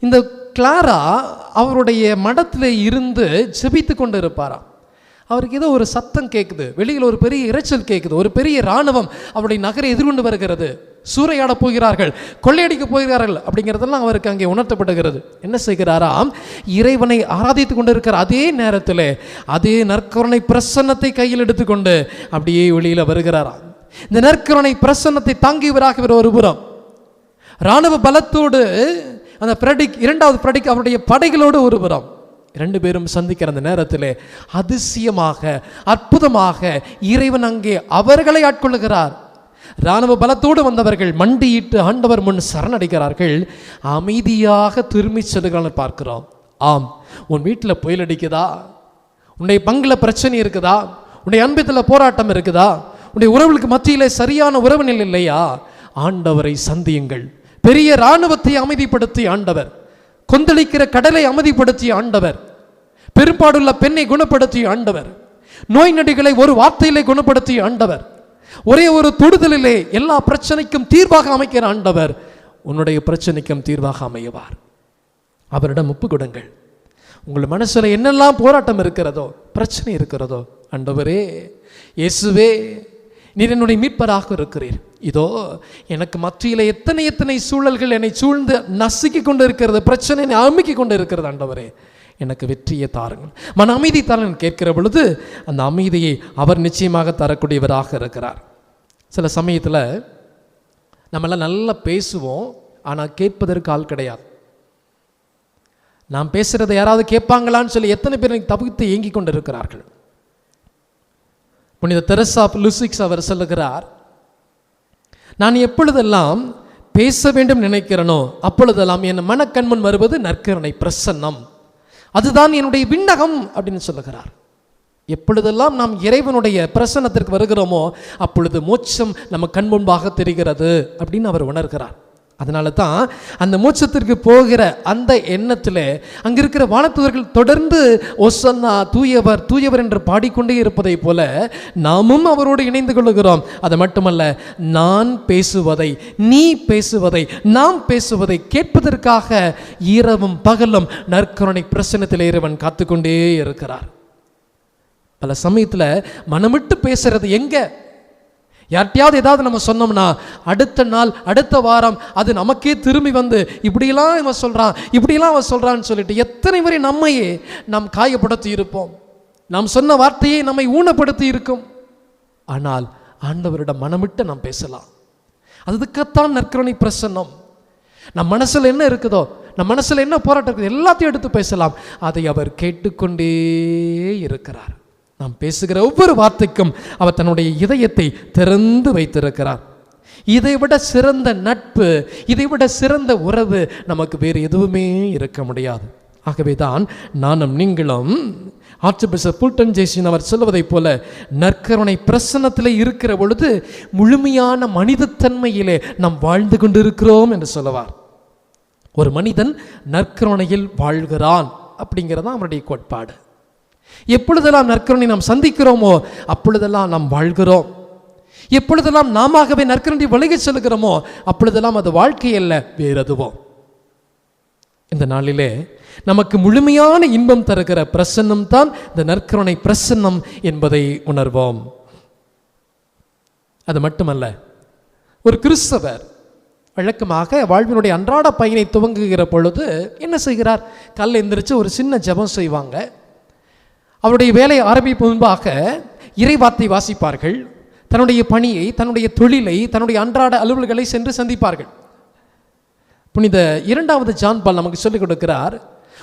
இந்த கிளாரா அவருடைய மடத்தில் இருந்து ஜெபித்து கொண்டு இருப்பாராம். அவருக்கு ஏதோ ஒரு சத்தம் கேட்குது, வெளியில் ஒரு பெரிய இரைச்சல் கேட்குது, ஒரு பெரிய இராணுவம் அவருடைய நகரை எதிர்கொண்டு வருகிறது, சூறையாட போகிறார்கள், கொள்ளையடிக்க போகிறார்கள் அப்படிங்கிறதெல்லாம் அவருக்கு அங்கே உணர்த்தப்படுகிறது. என்ன செய்கிறாராம்? இறைவனை ஆராதித்து கொண்டு இருக்கிற அதே நேரத்தில் அதே நற்கருணை பிரசன்னத்தை கையில் எடுத்துக்கொண்டு அப்படியே வெளியில் வருகிறாராம். இந்த நற்கருணை பிரசன்னத்தை தாங்கியவராக இவர் ஒருபுறம் இராணுவ பலத்தோடு அந்த பிரடிக் 2வது பிரடிக் அவருடைய படைகளோடு ஒருபுறம் 2 பேரும் சந்திக்கிற அந்த நேரத்தில் அதிசயமாக அற்புதமாக இறைவன் அங்கே அவர்களை ஆட்கொள்ளுகிறார். இராணுவ பலத்தோடு வந்தவர்கள் மண்டியிட்டு ஆண்டவர் முன் சரணடைகிறார்கள், அமைதியாக திரும்பி செல்லுகிறான்னு பார்க்கிறோம். ஆம், உன் வீட்டில் புயல் அடிக்குதா, உன்னுடைய பங்கில் பிரச்சனை இருக்குதா, உன்னுடைய அன்பத்தில் போராட்டம் இருக்குதா, உன்னுடைய உறவுகளுக்கு மத்தியிலே சரியான உறவு நிலை இல்லையா, ஆண்டவரை சந்தியுங்கள். பெரிய இராணுவத்தை அமைதிப்படுத்தி ஆண்டவர், கொந்தளிக்கிற கடலை அமைதிப்படுத்திய ஆண்டவர், பெரும்பாடுள்ள பெண்ணை குணப்படுத்திய ஆண்டவர், நோய் நொடிகளை ஒரு வார்த்தையிலே குணப்படுத்திய ஆண்டவர், ஒரே ஒரு தொடுதலிலே எல்லா பிரச்சனைக்கும் தீர்வாக அமைக்கிற ஆண்டவர் உன்னுடைய பிரச்சனைக்கும் தீர்வாக அமையவார். அவரிடம் ஒப்பு கொடுங்கள். உங்கள் மனசுல என்னெல்லாம் போராட்டம் இருக்கிறதோ, பிரச்சனை இருக்கிறதோ, ஆண்டவரே, இயேசுவே, நீர் என்னுடைய மீட்பராக இருக்கிறீர். இதோ எனக்கு மத்தியில எத்தனை எத்தனை சூழல்கள் என்னை சூழ்ந்து நசுக்கி கொண்டு இருக்கிறது, பிரச்சனை என்னை அமுக்கி கொண்டு இருக்கிறது. ஆண்டவரே, எனக்கு வெற்றியை தாருங்கள், மன அமைதி தாருங்கள் கேட்கிற பொழுது அந்த அமைதியை அவர் நிச்சயமாக தரக்கூடியவராக இருக்கிறார். சில சமயத்தில் நம்மளாம் நல்லா பேசுவோம், ஆனால் கேட்பதற்கு ஆள் கிடையாது. நாம் பேசுறதை யாராவது கேட்பாங்களான்னு சொல்லி எத்தனை பேர் தவிர்த்து ஏங்கி கொண்டு இருக்கிறார்கள். புனித தெரசா ஆஃப் லிசிக்ஸ் அவர் சொல்லுகிறார், நான் எப்பொழுதெல்லாம் பேச வேண்டும் நினைக்கிறேனோ அப்பொழுதெல்லாம் என் மனக்கண்முன் வருவது நற்கருணை பிரசன்னம், அதுதான் என்னுடைய விண்ணகம் அப்படின்னு சொல்லுகிறார். எப்பொழுதெல்லாம் நாம் இறைவனுடைய பிரசன்னத்திற்கு வருகிறோமோ அப்பொழுது மோட்சம் நம்ம கண் முன்பாக தெரிகிறது அப்படின்னு அவர் உணர்கிறார். அதனால தான் அந்த மோட்சத்திற்கு போகிற அந்த எண்ணத்தில் அங்கே இருக்கிற வானதூதர்கள் தொடர்ந்து ஓசன்னா தூயவர் தூயவர் என்று பாடிக்கொண்டே இருப்பதை போல நாமும் அவரோடு இணைந்து கொள்கிறோம். அது மட்டுமல்ல, நான் பேசுவதை, நீ பேசுவதை, நாம் பேசுவதை கேட்பதற்காக இரவும் பகலும் நற்கருணை பிரசன்னத்தில் இறைவன் காத்துக்கொண்டே இருக்கிறார். பல சமயத்தில் மனமிட்டு பேசுறது எங்க? யார்ட்டையாவது ஏதாவது நம்ம சொன்னோம்னா அடுத்த நாள் அடுத்த வாரம் அது நமக்கே திரும்பி வந்து இப்படியெல்லாம் இவன் சொல்கிறான், இப்படியெல்லாம் அவன் சொல்கிறான்னு சொல்லிட்டு எத்தனை முறை நம்மையே நாம் காயப்படுத்தி இருப்போம். நாம் சொன்ன வார்த்தையை நம்மை ஊனப்படுத்தி இருக்கும். ஆனால் ஆண்டவரிடம் மனமிட்டு நாம் பேசலாம். அதுக்குத்தான் நற்கருணை பிரசன்னம். நம் மனசில் என்ன இருக்குதோ, நம் மனசில் என்ன போராட்டம் இருக்குது, எல்லாத்தையும் எடுத்து பேசலாம். அதை அவர் கேட்டுக்கொண்டே இருக்கிறார். நாம் பேசுகிற ஒவ்வொரு வார்த்தைக்கும் அவர் தன்னுடைய இதயத்தை திறந்து வைத்திருக்கிறார். இதைவிட சிறந்த நட்பு, இதைவிட சிறந்த உறவு நமக்கு வேறு எதுவுமே இருக்க முடியாது. ஆகவே தான் நானும் நீங்களும் ஆர்ச் பிஷப் புல்டன் ஜெய்சின் அவர் சொல்வதைப் போல நற்கருணை பிரசன்னத்தில் இருக்கிற பொழுது முழுமையான மனிதத்தன்மையிலே நாம் வாழ்ந்து கொண்டிருக்கிறோம் என்று சொல்லுவார். ஒரு மனிதன் நற்கருணையில் வாழ்கிறான் அப்படிங்கிறதான் அவருடைய கோட்பாடு. எப்பொழுதெல்லாம் நற்கருணை நாம் சந்திக்கிறோமோ அப்பொழுதெல்லாம் நாம் வாழ்கிறோம். எப்பொழுதெல்லாம் நாமவே நற்கருணை விலகி செல்கிறோமோ அப்பொழுதெல்லாம் அது வாழ்க்கை அல்ல, வேறு எதுவும். இந்த நாளிலே நமக்கு முழுமையான இன்பம் தருகிற பிரசன்னம் தான் இந்த நற்கருணை பிரசன்னம் என்பதை உணர்வோம். அது மட்டுமல்ல, ஒரு கிறிஸ்தவர் வழக்கமாக வாழ்வினுடைய அன்றாட பயனை துவங்குகிற பொழுது என்ன செய்கிறார்? காலையில் எந்திரிச்சு ஒரு சின்ன ஜெபம் செய்வாங்க. அவருடைய வேலையை ஆரம்பிப்பு முன்பாக இறைவார்த்தை வாசிப்பார்கள். தன்னுடைய பணியை, தன்னுடைய தொழிலை, தன்னுடைய அன்றாட அலுவல்களை சென்று சந்திப்பார்கள். புனித 2வது ஜான் பால் நமக்கு சொல்லிக் கொடுக்கிறார்,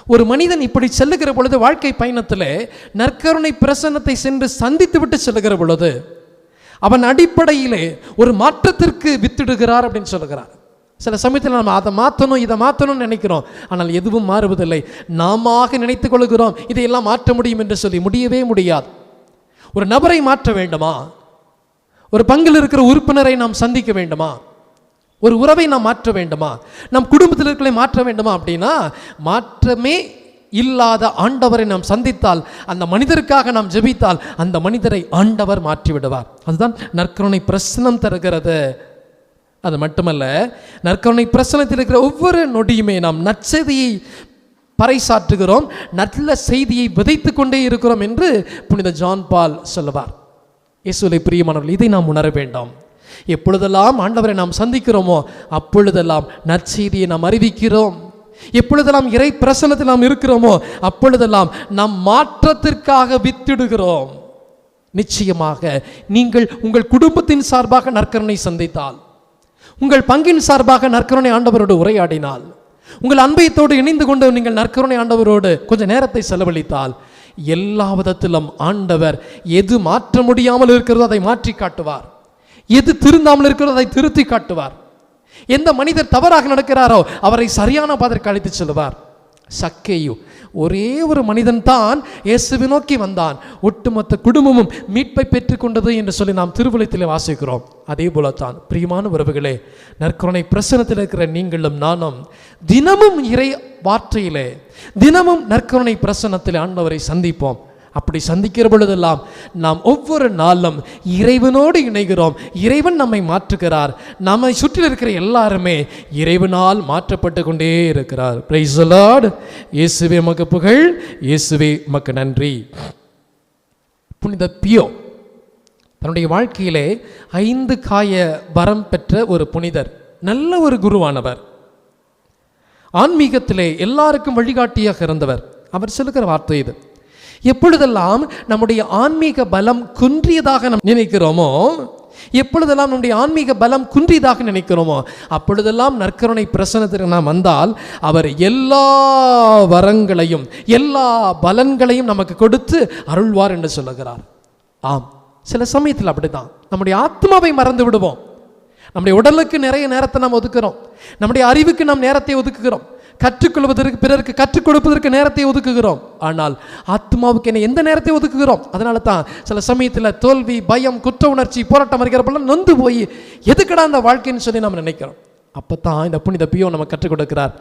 ஒரு மனிதன் இப்படி செல்லுகிற பொழுது வாழ்க்கை பயணத்தில் நற்கருணை பிரசன்னத்தை சென்று சந்தித்து விட்டு செல்லுகிற பொழுது அவன் அடிப்படையிலே ஒரு மாற்றத்திற்கு வித்திடுகிறார் அப்படின்னு சொல்லுகிறார். சில சமயத்தில் நம்ம அதை மாற்றணும், இதை மாற்றணும்னு நினைக்கிறோம், ஆனால் எதுவும் மாறுவதில்லை. நாம நினைத்து கொள்கிறோம் இதையெல்லாம் மாற்ற முடியும் என்று சொல்லி. முடியவே முடியாது. ஒரு நபரை மாற்ற வேண்டுமா? ஒரு பங்கில் இருக்கிற உறுப்பினரை நாம் சந்திக்க வேண்டுமா? ஒரு உறவை நாம் மாற்ற வேண்டுமா? நம் குடும்பத்தில் இருக்கிற மாற்ற வேண்டுமா? அப்படின்னா மாற்றமே இல்லாத ஆண்டவரை நாம் சந்தித்தால், அந்த மனிதருக்காக நாம் ஜெபித்தால் அந்த மனிதரை ஆண்டவர் மாற்றி விடுவார். அதுதான் நற்கருணை பிரசன்னம் தருகிறது. அது மட்டுமல்ல, நற்கருணை பிரசன்னத்தில் இருக்கிற ஒவ்வொரு நொடியுமே நாம் நற்செய்தியை பறைசாற்றுகிறோம், நல்ல செய்தியை விதைத்து கொண்டே இருக்கிறோம் என்று புனித ஜான் பால் சொல்லுவார். இயேசுவிலே பிரியமானவர்கள், இதை நாம் உணர வேண்டும். எப்பொழுதெல்லாம் ஆண்டவரை நாம் சந்திக்கிறோமோ அப்பொழுதெல்லாம் நற்செய்தியை நாம் அறிவிக்கிறோம். எப்பொழுதெல்லாம் இறை பிரசன்னத்தில் நாம் இருக்கிறோமோ அப்பொழுதெல்லாம் நாம் மாற்றத்திற்காக வித்திடுகிறோம். நிச்சயமாக நீங்கள் உங்கள் குடும்பத்தின் சார்பாக நற்கருணை சந்தித்தால், உங்கள் பங்கின் சார்பாக நற்கருணை ஆண்டவரோடு உரையாடினால், உங்கள் அன்பயத்தோடு இணைந்து கொண்டு நீங்கள் நற்கருணை ஆண்டவரோடு கொஞ்சம் நேரத்தை செலவழித்தால், எல்லா விதத்திலும் ஆண்டவர் எது மாற்ற முடியாமல் இருக்கிறதோ அதை மாற்றி காட்டுவார். எது திருந்தாமல் இருக்கிறதோ அதை திருத்தி காட்டுவார். எந்த மனிதர் தவறாக நடக்கிறாரோ அவரை சரியான பாதைக்கு அழைத்து செல்வார். சக்கேயு ஒரே ஒரு மனிதன் தான் இயேசுவை நோக்கி வந்தான், ஒட்டுமொத்த குடும்பமும் மீட்பை பெற்றுக்கொண்டது என்று சொல்லி நாம் திருவழுத்தில் வாசிக்கிறோம். அதே போலத்தான் பிரியமான உறவுகளே, நற்கருணை பிரசன்னத்தில் இருக்கிற நீங்களும் நானும் தினமும் இறை வார்த்தையிலே, தினமும் நற்கருணை பிரசன்னத்தில் ஆண்டவரை சந்திப்போம். அப்படி சந்திக்கிற பொழுதெல்லாம் நாம் ஒவ்வொரு நாளும் இறைவனோடு இணைகிறோம். இறைவன் நம்மை மாற்றுகிறார். நம்மை சுற்றி இருக்கிற எல்லாருமே இறைவனால் மாற்றப்பட்டு கொண்டே இருக்கிறார். Praise the Lord. இயேசுவே உமக்கு புகழ், இயேசுவே உமக்கு நன்றி. புனித பியோ தன்னுடைய வாழ்க்கையிலே 5 காய வரம் பெற்ற ஒரு புனிதர், நல்ல ஒரு குருவானவர், ஆன்மீகத்திலே எல்லாருக்கும் வழிகாட்டியாக இருந்தவர். அவர் சொல்லுகிற வார்த்தை இது: எப்பொழுதெல்லாம் நம்முடைய ஆன்மீக பலம் குன்றியதாக நாம் நினைக்கிறோமோ, எப்பொழுதெல்லாம் நம்முடைய ஆன்மீக பலம் குன்றியதாக நினைக்கிறோமோ, அப்பொழுதெல்லாம் நற்கருணை பிரசன்னத்திற்கு நாம் வந்தால் அவர் எல்லா வரங்களையும் எல்லா பலன்களையும் நமக்கு கொடுத்து அருள்வார் என்று சொல்லுகிறார். ஆம், சில சமயத்தில் அப்படிதான் நம்முடைய ஆத்மாவை மறந்து விடுவோம். நம்முடைய உடலுக்கு நிறைய நேரத்தை நாம் ஒதுக்குறோம், நம்முடைய அறிவுக்கு நாம் நேரத்தை ஒதுக்குகிறோம், கற்றுக்கொள்வதற்கு பிறருக்கு கற்றுக் கொடுப்பதற்கு நேரத்தை ஒதுக்குகிறோம். ஆனால் ஆத்மாவுக்கு என்ன எந்த நேரத்தை ஒதுக்குகிறோம்? அதனால தான் சில சமயத்தில் தோல்வி, பயம், குற்ற உணர்ச்சி, போராட்டம் இருக்கிறப்பெல்லாம் நொந்து போய் எதுக்கடா அந்த வாழ்க்கைன்னு சொல்லி நாம் நினைக்கிறோம். அப்போ தான் இந்த புனித பியோ நம்ம கற்றுக் கொடுக்கிறார்.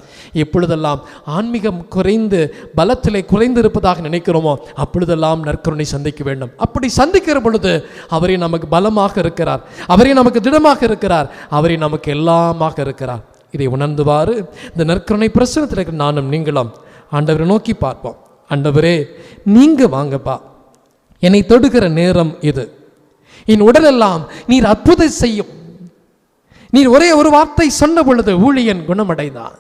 எப்பொழுதெல்லாம் ஆன்மீகம் குறைந்து பலத்திலே குறைந்து இருப்பதாக நினைக்கிறோமோ அப்பொழுதெல்லாம் நற்கருணை சந்திக்க வேண்டும். அப்படி சந்திக்கிற பொழுது அவரே நமக்கு பலமாக இருக்கிறார், அவரே நமக்கு திடமாக இருக்கிறார், அவரே நமக்கு எல்லாமாக இருக்கிறார். இதை உணர்ந்துவாறு இந்த நற்கருணை பிரசனத்தில் இருக்கிற நானும் நீங்களும் ஆண்டவரை நோக்கி பார்ப்போம். ஆண்டவரே, நீங்க வாங்கப்பா, என்னை தொடுகிற நேரம் இது. என் உடலெல்லாம் நீர் அற்புதம் செய்யும். நீர் ஒரே ஒரு வார்த்தை சொன்ன பொழுது ஊழியன் குணமடைந்தார்.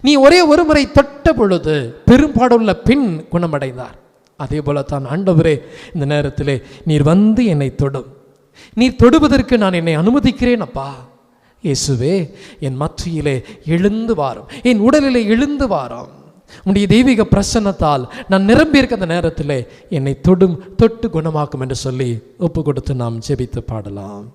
நீ ஒரே ஒரு முறை தொட்ட பொழுது பெரும்பாடுள்ள பெண் குணமடைந்தார். அதே போலத்தான் ஆண்டவரே, இந்த நேரத்திலே நீர் வந்து என்னை தொடும். நீர் தொடுவதற்கு நான் என்னை அனுமதிக்கிறேன் அப்பா. இயேசுவே, என் மத்தியிலே எழுந்து வாரும், என் உடலிலே எழுந்து வாரும். உன்னுடைய தெய்வீக பிரசன்னத்தால் நான் நிரம்பி இருக்க அந்த நேரத்திலே என்னை தொட்டு குணமாக்கும் என்று சொல்லி ஒப்பு கொடுத்து நாம் ஜெபித்து பாடலாம்.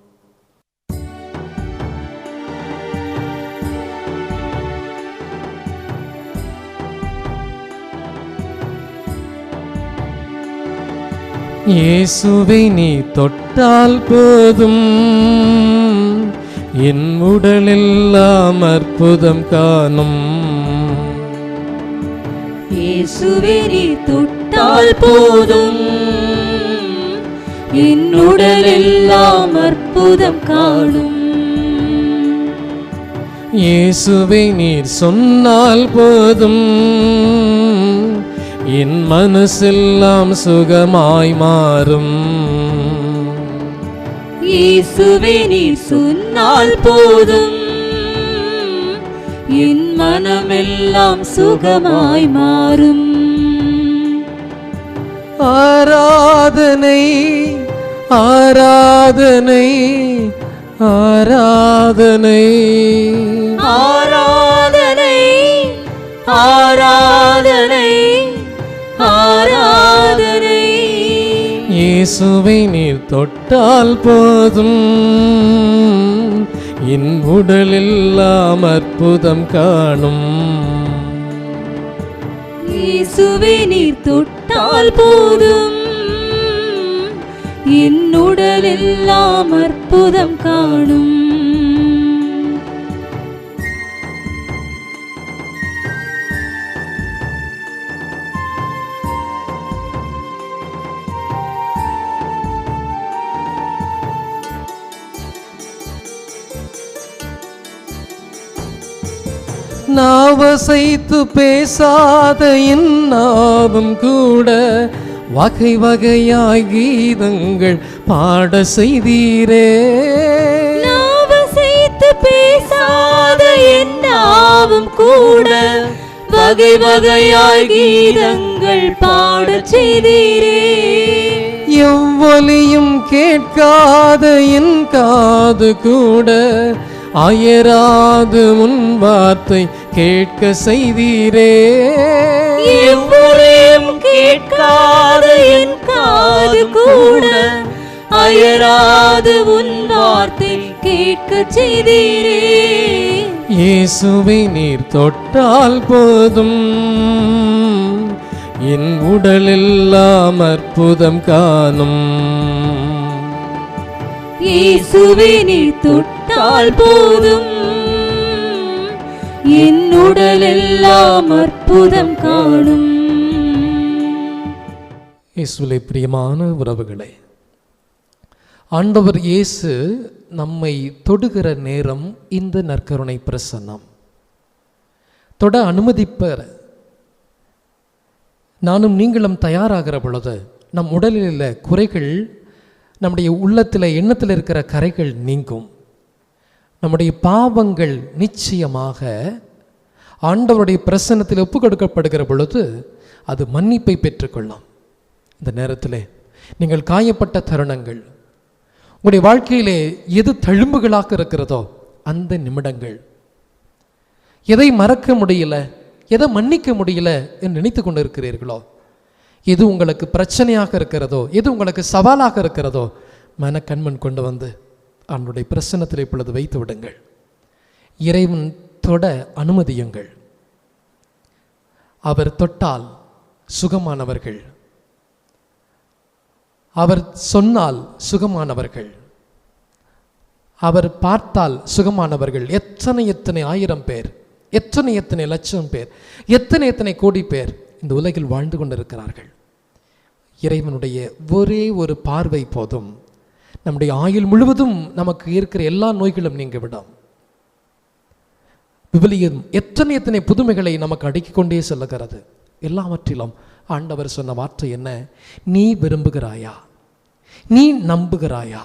இயேசுவை நீ தொட்டால் போதும், என் உடலெல்லாம் அற்புதம் காணும். இயேசுவை நீ தொட்டால் போதும், என் உடலெல்லாம் அற்புதம் காணும். இயேசுவை நீர் சொன்னால் போதும், என் மனசெல்லாம் சுகமாய் மாறும். இயேசுவே நீர் சொன்னால் போதும், என் மனமெல்லாம் சுகமாய் மாறும். ஆராதனை ஆராதனை ஆராதனை ஆராதனை ஆராதனை ஆராதனை. இயேசுவை நீர் தொட்டால் போதும், என் உடலெல்லாம் அற்புதம் காணும். இயேசுவை நீர் தொட்டால் போதும், என் உடலெல்லாம் அற்புதம் காணும். நாவசைத்து பேசாத என் நாவும் கூட வகை வகையாய் கீதங்கள் பாட செய்தீரே. நாவசைத்து பேசாத என் நாவும் கூட வகை வகையாய் கீதங்கள் பாட செய்தீரே. எவ்வொலியும் கேட்காத என் காது கூட அயராது உன் வார்த்தை கேட்க செய்தீரே. எவ்வொலியும் கேட்காத என் காது கூட அயராது உன் வார்த்தை கேட்க செய்தீரே. இயேசுவை நீர் தொட்டால் போதும், என் உடலெல்லாம் அற்புதம் காணும். இயேசுவை நீர் தொட்டால் போதும், என் உடலெல்லாம் அற்புதம் காணும். இயேசுவிலே பிரியமான உறவுகளே, ஆண்டவர் இயேசு நம்மை தொடுகிற நேரம் இந்த நற்கருணை பிரசன்னம். தொட அனுமதிப்பர் நானும் நீங்களும் தயாராகிற பொழுது நம் உடலில் உள்ள குறைகள், நம்முடைய உள்ளத்தில் எண்ணத்தில் இருக்கிற கரைகள் நீங்கும். நம்முடைய பாவங்கள் நிச்சயமாக ஆண்டவருடைய பிரசன்னத்தில் ஒப்பு கொடுக்கப்படுகிற பொழுது அது மன்னிப்பை பெற்றுக்கொள்ளும். இந்த நேரத்தில் நீங்கள் காயப்பட்ட தருணங்கள், உங்களுடைய வாழ்க்கையிலே எது தழும்புகளாக இருக்கிறதோ அந்த நிமிடங்கள், எதை மறக்க முடியல, எதை மன்னிக்க முடியல என்று நினைத்து கொண்டு இருக்கிறீர்களோ, எது உங்களுக்கு பிரச்சனையாக இருக்கிறதோ, எது உங்களுக்கு சவாலாக இருக்கிறதோ, மன கண்மண் கொண்டு வந்து அவனுடைய பிரசன்னத்தில் இப்பொழுது வைத்து விடுங்கள். இறைவன் தொட அனுமதியுங்கள். அவர் தொட்டால் சுகமானவர்கள், அவர் சொன்னால் சுகமானவர்கள், அவர் பார்த்தால் சுகமானவர்கள். எத்தனை ஆயிரம் பேர், எத்தனை லட்சம் பேர், எத்தனை கோடி பேர் இந்த உலகில் வாழ்ந்து கொண்டிருக்கிறார்கள். இறைவனுடைய ஒரே ஒரு பார்வை போதும் நம்முடைய ஆயுள் முழுவதும் நமக்கு இருக்கிற எல்லா நோய்களும் நீங்கிவிடும். விவிலியம் எத்தனை புதுமைகளை நமக்கு அடுக்கிக் கொண்டே சொல்லுகிறது. எல்லாவற்றிலும் ஆண்டவர் சொன்ன வார்த்தை என்ன? நீ விரும்புகிறாயா? நீ நம்புகிறாயா?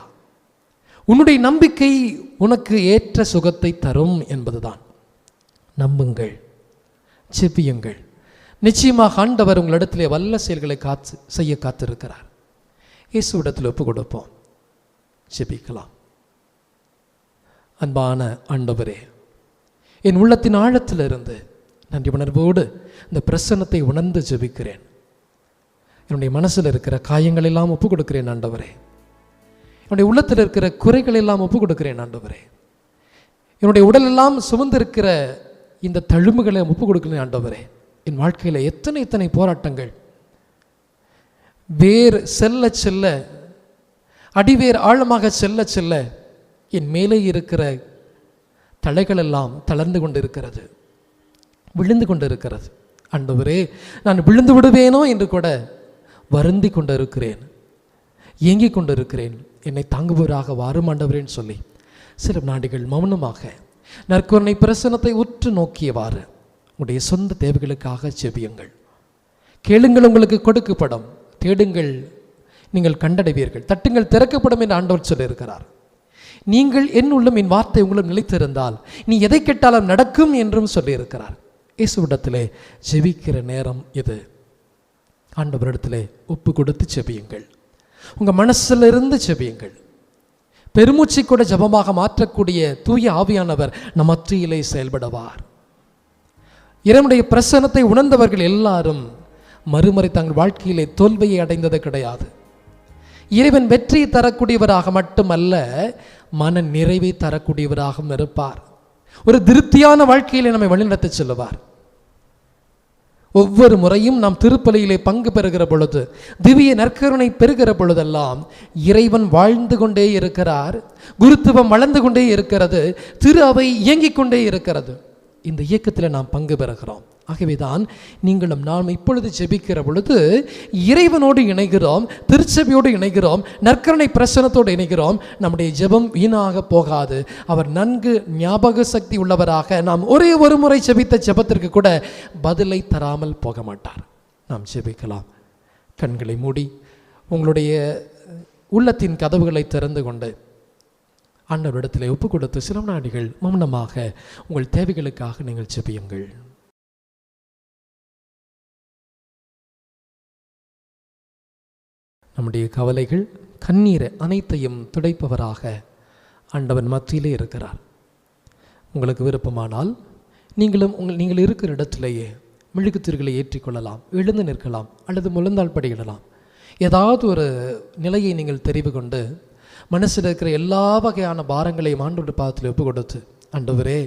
உன்னுடைய நம்பிக்கை உனக்கு ஏற்ற சுகத்தை தரும் என்பதுதான். நம்புங்கள், செபியுங்கள். நிச்சயமாக ஆண்டவர் உங்களிடத்திலே வல்ல செயல்களை செய்ய காத்திருக்கிறார். இயேசுவிடத்தில் ஒப்பு கொடுப்போம், செபிக்கலாம். அன்பான ஆண்டவரே, என் உள்ளத்தின் ஆழத்திலிருந்து நன்றி உணர்வோடு இந்த பிரசன்னத்தை உணர்ந்து ஜெபிக்கிறேன். என்னுடைய மனசில் இருக்கிற காயங்கள் எல்லாம் ஒப்பு கொடுக்கிறேன் ஆண்டவரே. என்னுடைய உள்ளத்தில் இருக்கிற குறைகள் எல்லாம் ஒப்பு கொடுக்கிறேன் ஆண்டவரே. என்னுடைய உடல் எல்லாம் சுமந்திருக்கிற இந்த தழும்புகளை ஒப்பு கொடுக்கிறேன் ஆண்டவரே. என் வாழ்க்கையில் எத்தனை போராட்டங்கள், வேர் செல்ல செல்ல, அடிவேர் ஆழமாக செல்ல செல்ல என் மேலே இருக்கிற தலைகள் எல்லாம் தளர்ந்து கொண்டு இருக்கிறது, விழுந்து கொண்டு இருக்கிறது. ஆண்டவரே, நான் விழுந்து விடுவேனோ என்று கூட வருந்தி கொண்டு இருக்கிறேன், ஏங்கிக் கொண்டு இருக்கிறேன். என்னை தாங்குபவராக வாரும் ஆண்டவரேன்னு சொல்லி சில நாடுகள் மௌனமாக நற்கருணை பிரசன்னத்தை உற்று நோக்கியவாறு உங்களுடைய சொந்த தேவைகளுக்காக செபியுங்கள். கேளுங்கள், உங்களுக்கு கொடுக்கப்படும். தேடுங்கள், நீங்கள் கண்டடைவீர்கள். தட்டுங்கள், திறக்கப்படும் என்று ஆண்டவர் சொல்லியிருக்கிறார். நீங்கள் என் உள்ளம் என் வார்த்தை உங்களும் நிலைத்திருந்தால் நீ எதை கேட்டாலும் நடக்கும் என்றும் சொல்லியிருக்கிறார். இயேசுவிடத்திலே ஜெபிக்கிற நேரம் இது. ஆண்டவரிடத்திலே ஒப்பு கொடுத்து செபியுங்கள். உங்கள் மனசிலிருந்து செபியுங்கள். பெருமூச்சை கூட ஜபமாக மாற்றக்கூடிய தூய ஆவியானவர் நம் மத்தியிலே செயல்படுவார். இறைவனுடைய பிரசன்னத்தை உணர்ந்தவர்கள் எல்லாரும் மறுமுறை தங்கள் வாழ்க்கையிலே தோல்வியை அடைந்தது கிடையாது. இறைவன் வெற்றியை தரக்கூடியவராக மட்டுமல்ல, மன நிறைவை தரக்கூடியவராகவும் இருப்பார். ஒரு திருப்தியான வாழ்க்கையிலே நம்மை வழிநடத்தி செல்லுவார். ஒவ்வொரு முறையும் நாம் திருப்பலியிலே பங்கு பெறுகிற பொழுது, திவ்ய நற்கருணை பெறுகிற பொழுதெல்லாம் இறைவன் வாழ்ந்து கொண்டே இருக்கிறார். குருத்துவம் வளர்ந்து கொண்டே இருக்கிறது. திரு அவை இயங்கிக் கொண்டே இருக்கிறது. இந்த இயக்கத்தில் நாம் பங்கு பெறுகிறோம். ஆகவேதான் நீங்களும் நாம் இப்பொழுது ஜெபிக்கிற பொழுது இறைவனோடு இணைகிறோம், திருச்சபையோடு இணைகிறோம், நற்கருணை பிரசன்னத்தோடு இணைகிறோம். நம்முடைய ஜெபம் வீணாக போகாது. அவர் நன்கு ஞாபக சக்தி உள்ளவராக நாம் ஒரே ஒரு முறை ஜெபித்த ஜெபத்திற்கு கூட பதிலை தராமல் போக மாட்டார். நாம் ஜெபிக்கலாம். கண்களை மூடி உங்களுடைய உள்ளத்தின் கதவுகளை திறந்து கொண்டு ஆண்டவரிடத்தில் ஒப்பு கொடுத்து சில நாடிகள் மௌனமாக உங்கள் தேவைகளுக்காக நீங்கள் ஜெபியுங்கள். நம்முடைய கவலைகள், கண்ணீரை அனைத்தையும் துடைப்பவராக ஆண்டவன் மத்தியிலே இருக்கிறார். உங்களுக்கு விருப்பமானால் நீங்கள் இருக்கிற இடத்திலேயே மெழுகுத்திரிகளை ஏற்றிக்கொள்ளலாம், எழுந்து நிற்கலாம், அல்லது முழந்தாள் படியிடலாம். ஏதாவது ஒரு நிலையை நீங்கள் தெரிவு கொண்டு மனசில் இருக்கிற எல்லா வகையான பாரங்களையும் ஆண்டவருடைய பாதத்தில் ஒப்பு கொடுத்து, ஆண்டவரே,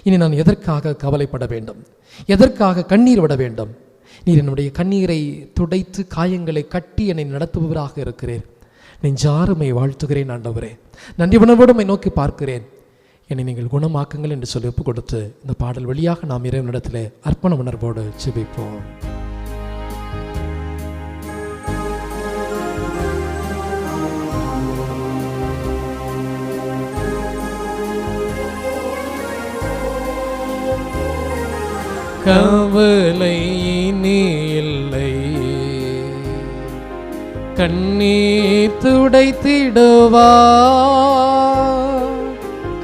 இனி நான் எதற்காக கவலைப்பட வேண்டும், எதற்காக கண்ணீர் விட வேண்டும்? நீர் என்னுடைய கண்ணீரை துடைத்து காயங்களை கட்டி என்னை நடத்துபவராக இருக்கிறேன். நெஞ்சாருமை வாழ்த்துகிறேன் ஆண்டவரே. நன்றி உணர்வோடு நோக்கி பார்க்கிறேன். என்னை நீங்கள் குணமாக்குங்கள் என்று சொல்லி ஒப்பு கொடுத்து இந்த பாடல் வழியாக நாம் இறைவனிடத்திலே அர்ப்பண உணர்வோடு ஜெபிப்போம். கவலை இனி இல்லை, கண்ணீர் துடைத்திடுவார்.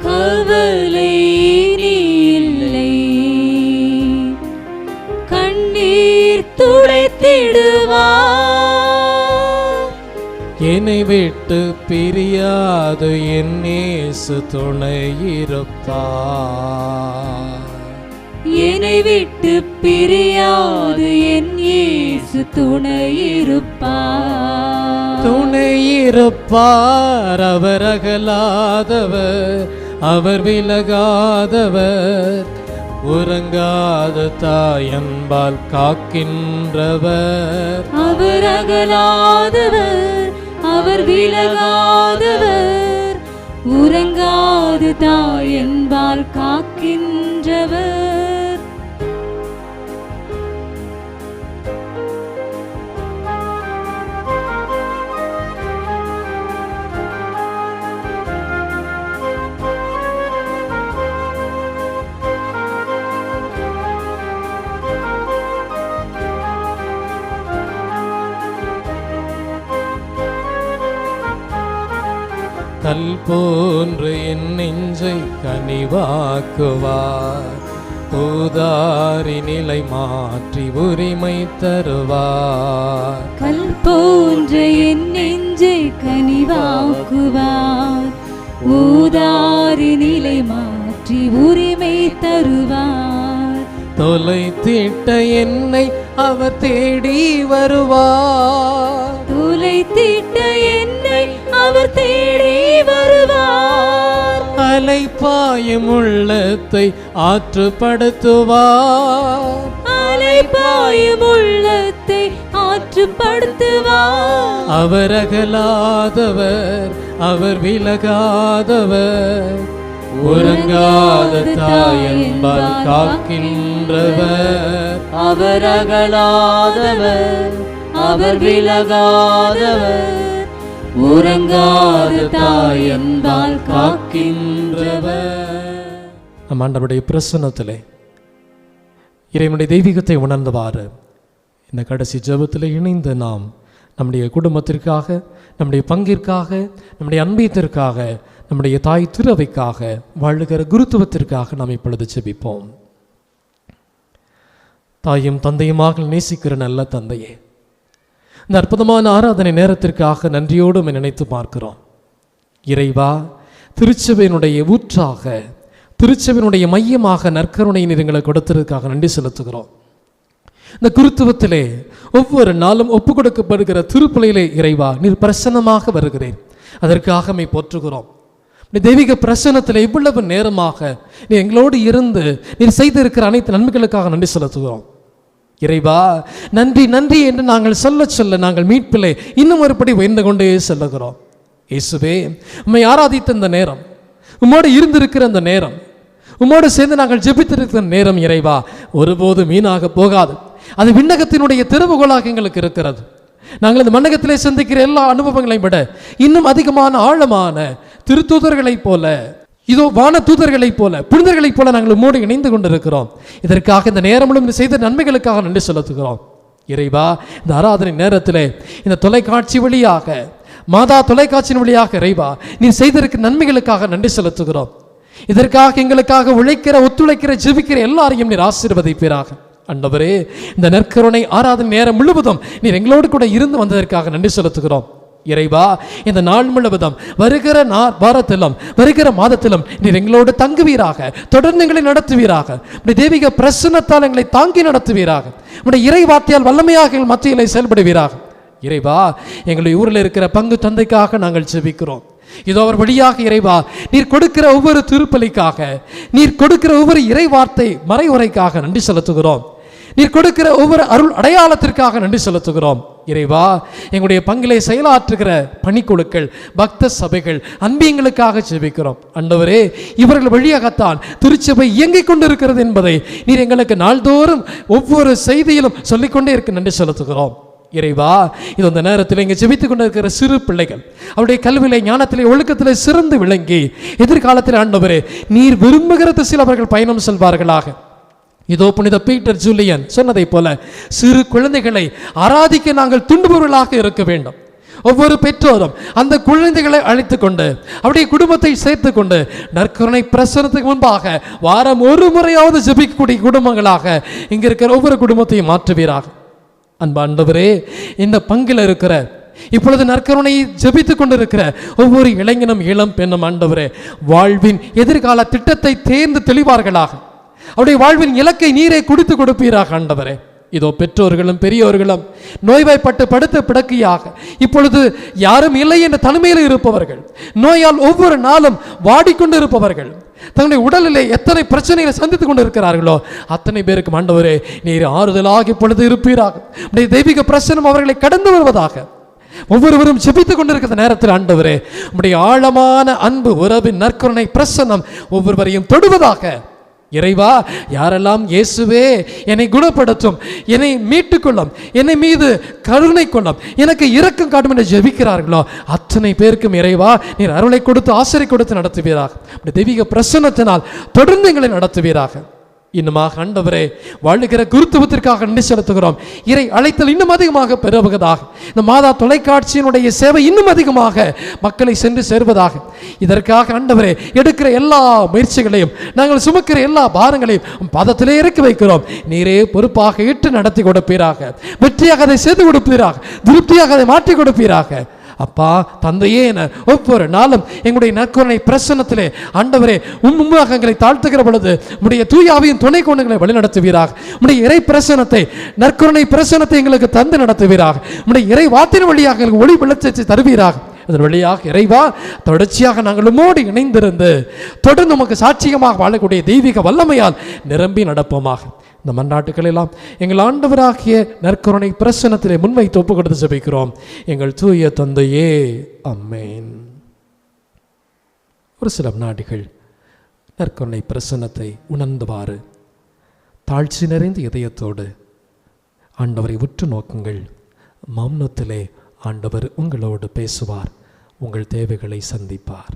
கவலை இனி இல்லை, கண்ணீர் துடைத்திடுவார். என்னை விட்டு பிரியாது என் இயேசு துணை இருப்பார். என்னை விட்டு பிரியாது என் இயேசு துணை இருப்பார். துணை இருப்பார். அவர் அகலாதவர், அவர் விலகாதவர், உறங்காத தாயன்பால் காக்கின்றவர். அவர் அகலாதவர், அவர் விலகாதவர், உறங்காது தாயன்பால் காக்கின்றவர். கல் போன்று என் நெஞ்சை கனிவாக்குவார். ஊதாரி நிலை மாற்றி உரிமை தருவார். கல் போன்ற என் நெஞ்சை கனிவாக்குவார். ஊதாரி நிலை மாற்றி உரிமை தருவார். தொலைத்திட்ட என்னை அவர் தேடி வருவார். தொலைத்திட்ட என்னை அவர் தேடி வருவார். அலைப்பாயும் உள்ளத்தை ஆற்றுப்படுத்துவார். அலைப்பாயும் உள்ளத்தை ஆற்றுப்படுத்துவார். அவர் அகலாதவர், அவர் விலகாதவர், உறங்காத தாயன்பால் காக்கின்றவர். அவர் அகலாதவர், அவர் விலகாதவர், உறங்காத தாயன்பால் காக்கின்றவர். நம் ஆண்டவருடைய பிரசன்னத்திலே இறைவனுடைய தெய்வீகத்தை உணர்ந்தவாறு இந்த கடைசி ஜெபத்தில் இணைந்து நாம் நம்முடைய குடும்பத்திற்காக, நம்முடைய பங்கிற்காக, நம்முடைய அன்பியத்திற்காக, நம்முடைய தாய் திருவைக்காக, வாழுகிற குருத்துவத்திற்காக நாம் இப்பொழுது ஜெபிப்போம். தாயும் தந்தையுமாக நேசிக்கிற நல்ல தந்தையே, இந்த அற்புதமான ஆராதனை நேரத்திற்காக நன்றியோடு நினைத்து பார்க்கிறோம். இறைவா, திருச்சபையினுடைய ஊற்றாக, திருச்சபையினுடைய மையமாக நற்கருணை நீர் கொடுத்ததற்காக நன்றி செலுத்துகிறோம். இந்த குருத்துவத்திலே ஒவ்வொரு நாளும் ஒப்பு கொடுக்கப்படுகிற திருப்பலியிலே இறைவா நீர் பிரசன்னமாக வருகிறேன். அதற்காக மை போற்றுகிறோம். தெய்வீக பிரசன்னத்தில் இவ்வளவு நேரமாக நீ எங்களோடு இருந்து நீர் செய்திருக்கிற அனைத்து நன்மைகளுக்காக நன்றி செலுத்துகிறோம். இறைவா, நன்றி நன்றி என்று நாங்கள் சொல்ல நாங்கள் மீட்பிலே இன்னும் ஒருபடி உயர்ந்து கொண்டே செல்லுகிறோம். இயேசுவே, உம்மை ஆராதித்த இந்த நேரம், உம்மோடு இருந்திருக்கிற அந்த நேரம், உம்மோடு சேர்ந்து நாங்கள் ஜெபித்திருக்கிற நேரம் இறைவா ஒருபோது வீணாக போகாது. அது விண்ணகத்தினுடைய திறவுகோலாக எங்களுக்கு இருக்கிறது. நாங்கள் இந்த மண்ணகத்திலே சந்திக்கிற எல்லா அனுபவங்களையும் விட இன்னும் அதிகமான ஆழமான திருத்தூதர்களைப் போல, இதோ வான தூதர்களைப் போல, புனிதர்களைப் போல நாங்கள் உம்மோடு இணைந்து கொண்டிருக்கிறோம். இதற்காக இந்த நேரம் முழுவதும் செய்த நன்மைகளுக்காக நன்றி செலுத்துகிறோம். இறைவா, இந்த ஆராதனை நேரத்திலே இந்த தொலைக்காட்சி வழியாக, மாதா தொலைக்காட்சியின் வழியாக இறைவா நீ செய்திருக்கிற நன்மைகளுக்காக நன்றி செலுத்துகிறோம். இதற்காக எங்களுக்காக உழைக்கிற, ஒத்துழைக்கிற, ஜெபிக்கிற எல்லாரையும் நீர் ஆசீர்வதிப்பீராக. ஆண்டவரே, இந்த நற்கருணை ஆராதனை நேரம் முழுவதும் நீர் எங்களோடு கூட இருந்து வந்ததற்காக நன்றி செலுத்துகிறோம். இறைவா, இந்த நாள் முழுவதும் வருகிற வாரத்திலும் வருகிற மாதத்திலும் நீர் எங்களோடு தங்குவீராக, தொடர்ந்து எங்களை நடத்துவீராக. தெய்வீக பிரசன்னத்தால் எங்களை தாங்கி நடத்துவீராக. உடைய இறை வார்த்தையால் வல்லமையாக எங்கள் மத்தியிலே செயல்படுவீராக. இறைவா, எங்களுடைய ஊரில் இருக்கிற பங்கு தந்தைக்காக நாங்கள் ஜெபிக்கிறோம். இதோ அவர் வழியாக இறைவா நீர் கொடுக்கிற ஒவ்வொரு திருப்பலிக்காக, நீர் கொடுக்கிற ஒவ்வொரு இறை வார்த்தை மறைவுரைக்காக நன்றி செலுத்துகிறோம். நீர் கொடுக்கிற ஒவ்வொரு அருள் அடையாளத்திற்காக நன்றி செலுத்துகிறோம். இறைவா, எங்களுடைய பங்கிலே செயலாற்றுகிற பணிக்குழுக்கள், பக்த சபைகள், அன்பியங்களுக்காக ஜெபிக்கிறோம். ஆண்டவரே, இவர்கள் வழியாகத்தான் திருச்சபை இயங்கிக் கொண்டிருக்கிறது என்பதை நீர் எங்களுக்கு நாள்தோறும் ஒவ்வொரு செய்தியிலும் சொல்லிக்கொண்டே இருக்க நன்றி செலுத்துகிறோம். இறைவா, இது அந்த நேரத்தில் இங்கே ஜெபித்துக் கொண்டிருக்கிற சிறு பிள்ளைகள் அவருடைய கல்வியிலே, ஞானத்திலே, ஒழுக்கத்திலே சிறந்து விளங்கி எதிர்காலத்தில் ஆண்டவரே நீர் விரும்புகிற திசையில் அவர்கள் பயணம் செல்வார்களாக. இதோ புனித பீட்டர் ஜூலியன் சொன்னதை போல சிறு குழந்தைகளை ஆராதிக்க நாங்கள் துண்டுபவர்களாக இருக்க வேண்டும். ஒவ்வொரு பெற்றோரும் அந்த குழந்தைகளை அழைத்து கொண்டு அவருடைய குடும்பத்தை சேர்த்து கொண்டு நற்கருணை பிரசனத்துக்கு முன்பாக வாரம் ஒரு முறையாவது ஜெபிக்கக்கூடிய குடும்பங்களாக இங்க இருக்கிற ஒவ்வொரு குடும்பத்தையும் மாற்றுவீராக. அன்பாண்டவரே, இந்த பங்கில் இருக்கிற இப்பொழுது நற்கருணையை ஜெபித்துக் கொண்டிருக்கிற ஒவ்வொரு இளைஞனும் இளம் பெண்ணும் ஆண்டவரே, வாழ்வின் எதிர்கால திட்டத்தை தேர்ந்து தெளிவார்களாக. அவருடைய வாழ்வின் இலக்கை நீரை குடித்து கொடுப்பீராக ஆண்டவரே. இதோ பெற்றோர்களும் பெரியோர்களும் நோய்வாய்ப்பட்டு படுத்த பிடக்கையாக இப்பொழுது யாரும் இல்லை என்ற தனிமையில் இருப்பவர்கள், நோயால் ஒவ்வொரு நாளும் வாடிக்கொண்டு இருப்பவர்கள், தங்களுடைய உடலிலே எத்தனை பிரச்சனைகளை சந்தித்துக் கொண்டு இருக்கிறார்களோ அத்தனை பேருக்கு ஆண்டவரே நீர் ஆறுதலாக இப்பொழுது இருப்பீராக. உடைய தெய்வீக பிரசனம் அவர்களை கடந்து வருவதாக. ஒவ்வொருவரும் ஜெபித்துக் கொண்டிருக்கிற நேரத்தில் ஆண்டவரே உடைய ஆழமான அன்பு உறவின் நற்கருணை பிரசனம் ஒவ்வொருவரையும் தொடுவதாக. இறைவா, யாரெல்லாம் இயேசுவே என்னை குணப்படுத்தும், என்னை மீட்டுக்கொள்ளும், என்னை மீது கருணை கொள்ளும், எனக்கு இரக்கம் காட்டும் என்று ஜெபிக்கிறார்களோ அத்தனை பேருக்கும் இறைவா நீர் அருளை கொடுத்து ஆசிரியை கொடுத்து நடத்துவீராக. தெய்வீக பிரசன்னத்தினால் தொடர்ந்து எங்களை நடத்துவீராக. இன்னுமாக ஆண்டவரே வாழுகிற குருத்துவத்திற்காக நன்றி செலுத்துகிறோம். இறை அழைத்தல் இன்னும் அதிகமாக பெறுவதாக, இந்த மாதா தொலைக்காட்சியினுடைய சேவை இன்னும் அதிகமாக மக்களை சென்று சேர்வதாக. இதற்காக ஆண்டவரே எடுக்கிற எல்லா முயற்சிகளையும் நாங்கள் சுமக்கிற எல்லா பாரங்களையும் பாதத்திலே இறக்கி வைக்கிறோம். நீரே பொறுப்பாக ஏற்று நடத்தி கொடுப்பீராக. வெற்றியாக அதை செய்து கொடுப்பீராக. திருப்தியாக அதை மாற்றி கொடுப்பீராக. அப்பா தந்தையே என ஒவ்வொரு நாளும் எங்களுடைய நற்கருணை பிரசன்னத்திலே ஆண்டவரே முன்பாக எங்களை தாழ்த்துகிற பொழுது உடைய தூயாவியின் துணை கொண்டு எங்களை வழி நடத்துவீராக. உடைய இறை பிரசன்னத்தை நற்கருணை பிரசன்னத்தை எங்களுக்கு தந்து நடத்துவீராக. உடைய இறை வார்த்தையின் வழியாக எங்களுக்கு ஒளி வெளிச்சத்தை தருவீராக. அதன் வழியாக இறைவா தொடர்ச்சியாக நாங்கள் உம்மோடு இணைந்திருந்து தொடர்ந்து நமக்கு சாட்சியமாக வாழக்கூடிய தெய்வீக வல்லமையால் நிரம்பி நடப்போமாக. இந்த மன்றாட்டுக்கள் எல்லாம் எங்கள் ஆண்டவராகிய நற்கருணை பிரசன்னத்திலே முன்வைத்து ஒப்பு கொடுத்து ஜெபிக்கிறோம் எங்கள் தூய தந்தையே, ஆமென். ஒரு சில நாடுகள் நற்கருணை பிரசன்னத்தை உணர்ந்தவாறு தாழ்ச்சி நிறைந்த இதயத்தோடு ஆண்டவரை உற்று நோக்குங்கள். மௌனத்திலே ஆண்டவர் உங்களோடு பேசுவார், உங்கள் தேவைகளை சந்திப்பார்.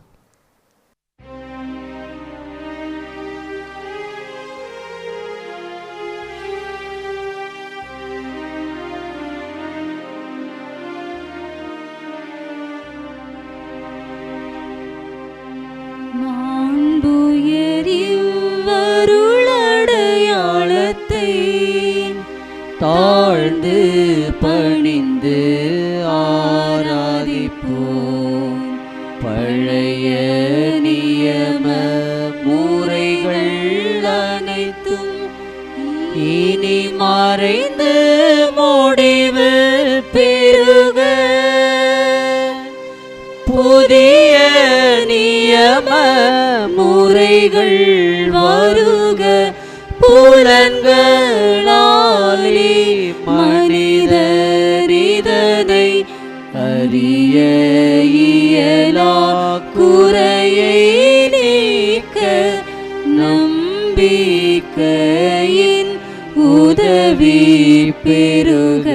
தாழ்ந்து பணிந்து ஆராதிப்போம். பழைய நியம முறைகள் அனைத்தும் இனி மறைந்து முடிவு பெறுக. புதிய நியம முறைகள் வருக. புலன்களாலே மனிதரிதனை அறிய இயலா குறையை நீக்க நம்பிக்கையின் உதவி பெறுக.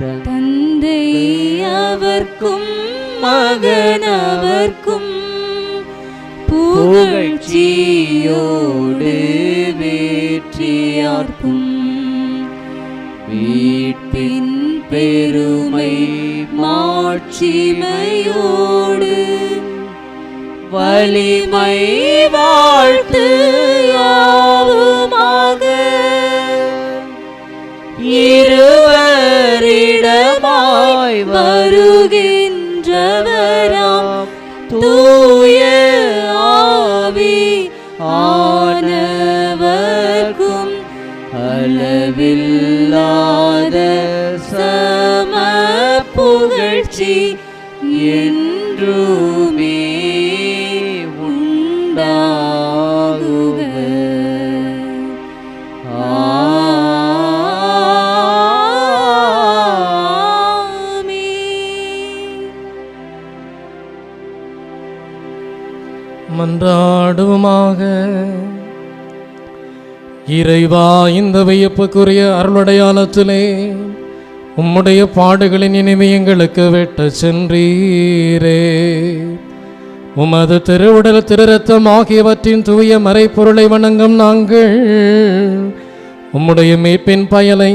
தந்தை அவர்க்கும் மகனவர்க்கும் புகழ்ச்சியோடு வேற்றியார்க்கும் மீட்பின் பெருமை மாட்சிமையோடு வலிமை வாழ்த்து ஆவுமாக. இருவரிடமாய் வருகின்றவராம் தூய ஆவி ஆனவர்க்கும் அளவில்லாத சம புகழ்ச்சி என்றுமே உண்டாகுக. மன்றாடுவோமாக. இறைவா, இந்த வியப்புக்குரிய அருளடையாளத்திலே உம்முடைய பாடுகளின் நினைவை எங்களுக்கு வெட்ட சென்றீரே. உமது திருவுடல் திருரத்தம் ஆகியவற்றின் தூய மறைப்பொருளை வணங்கும் நாங்கள் உம்முடைய மீட்பின் பயலை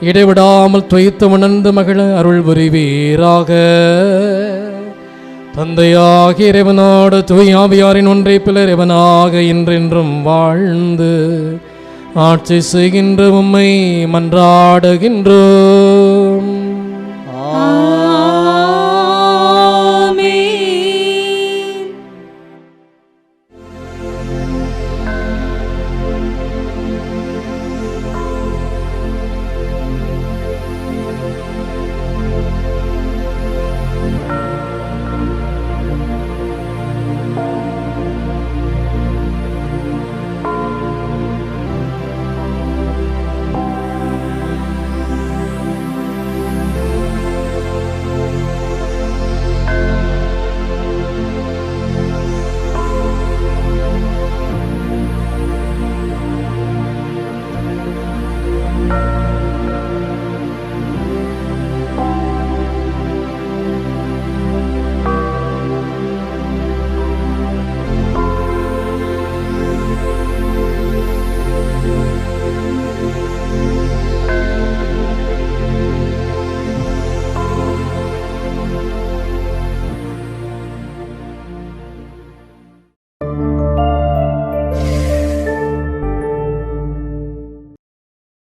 இடைவிடாமல் துய்த்து உணர்ந்து மகிழ அருள் புரிவீராக. தந்தையாகிய இறைவனோடு தூய ஆவியாரின் ஒன்றைப்பில் இறைவனாக என்றென்றும் வாழ்ந்து ஆட்சி செய்கின்ற உம்மை மன்றாடுகின்றோம்.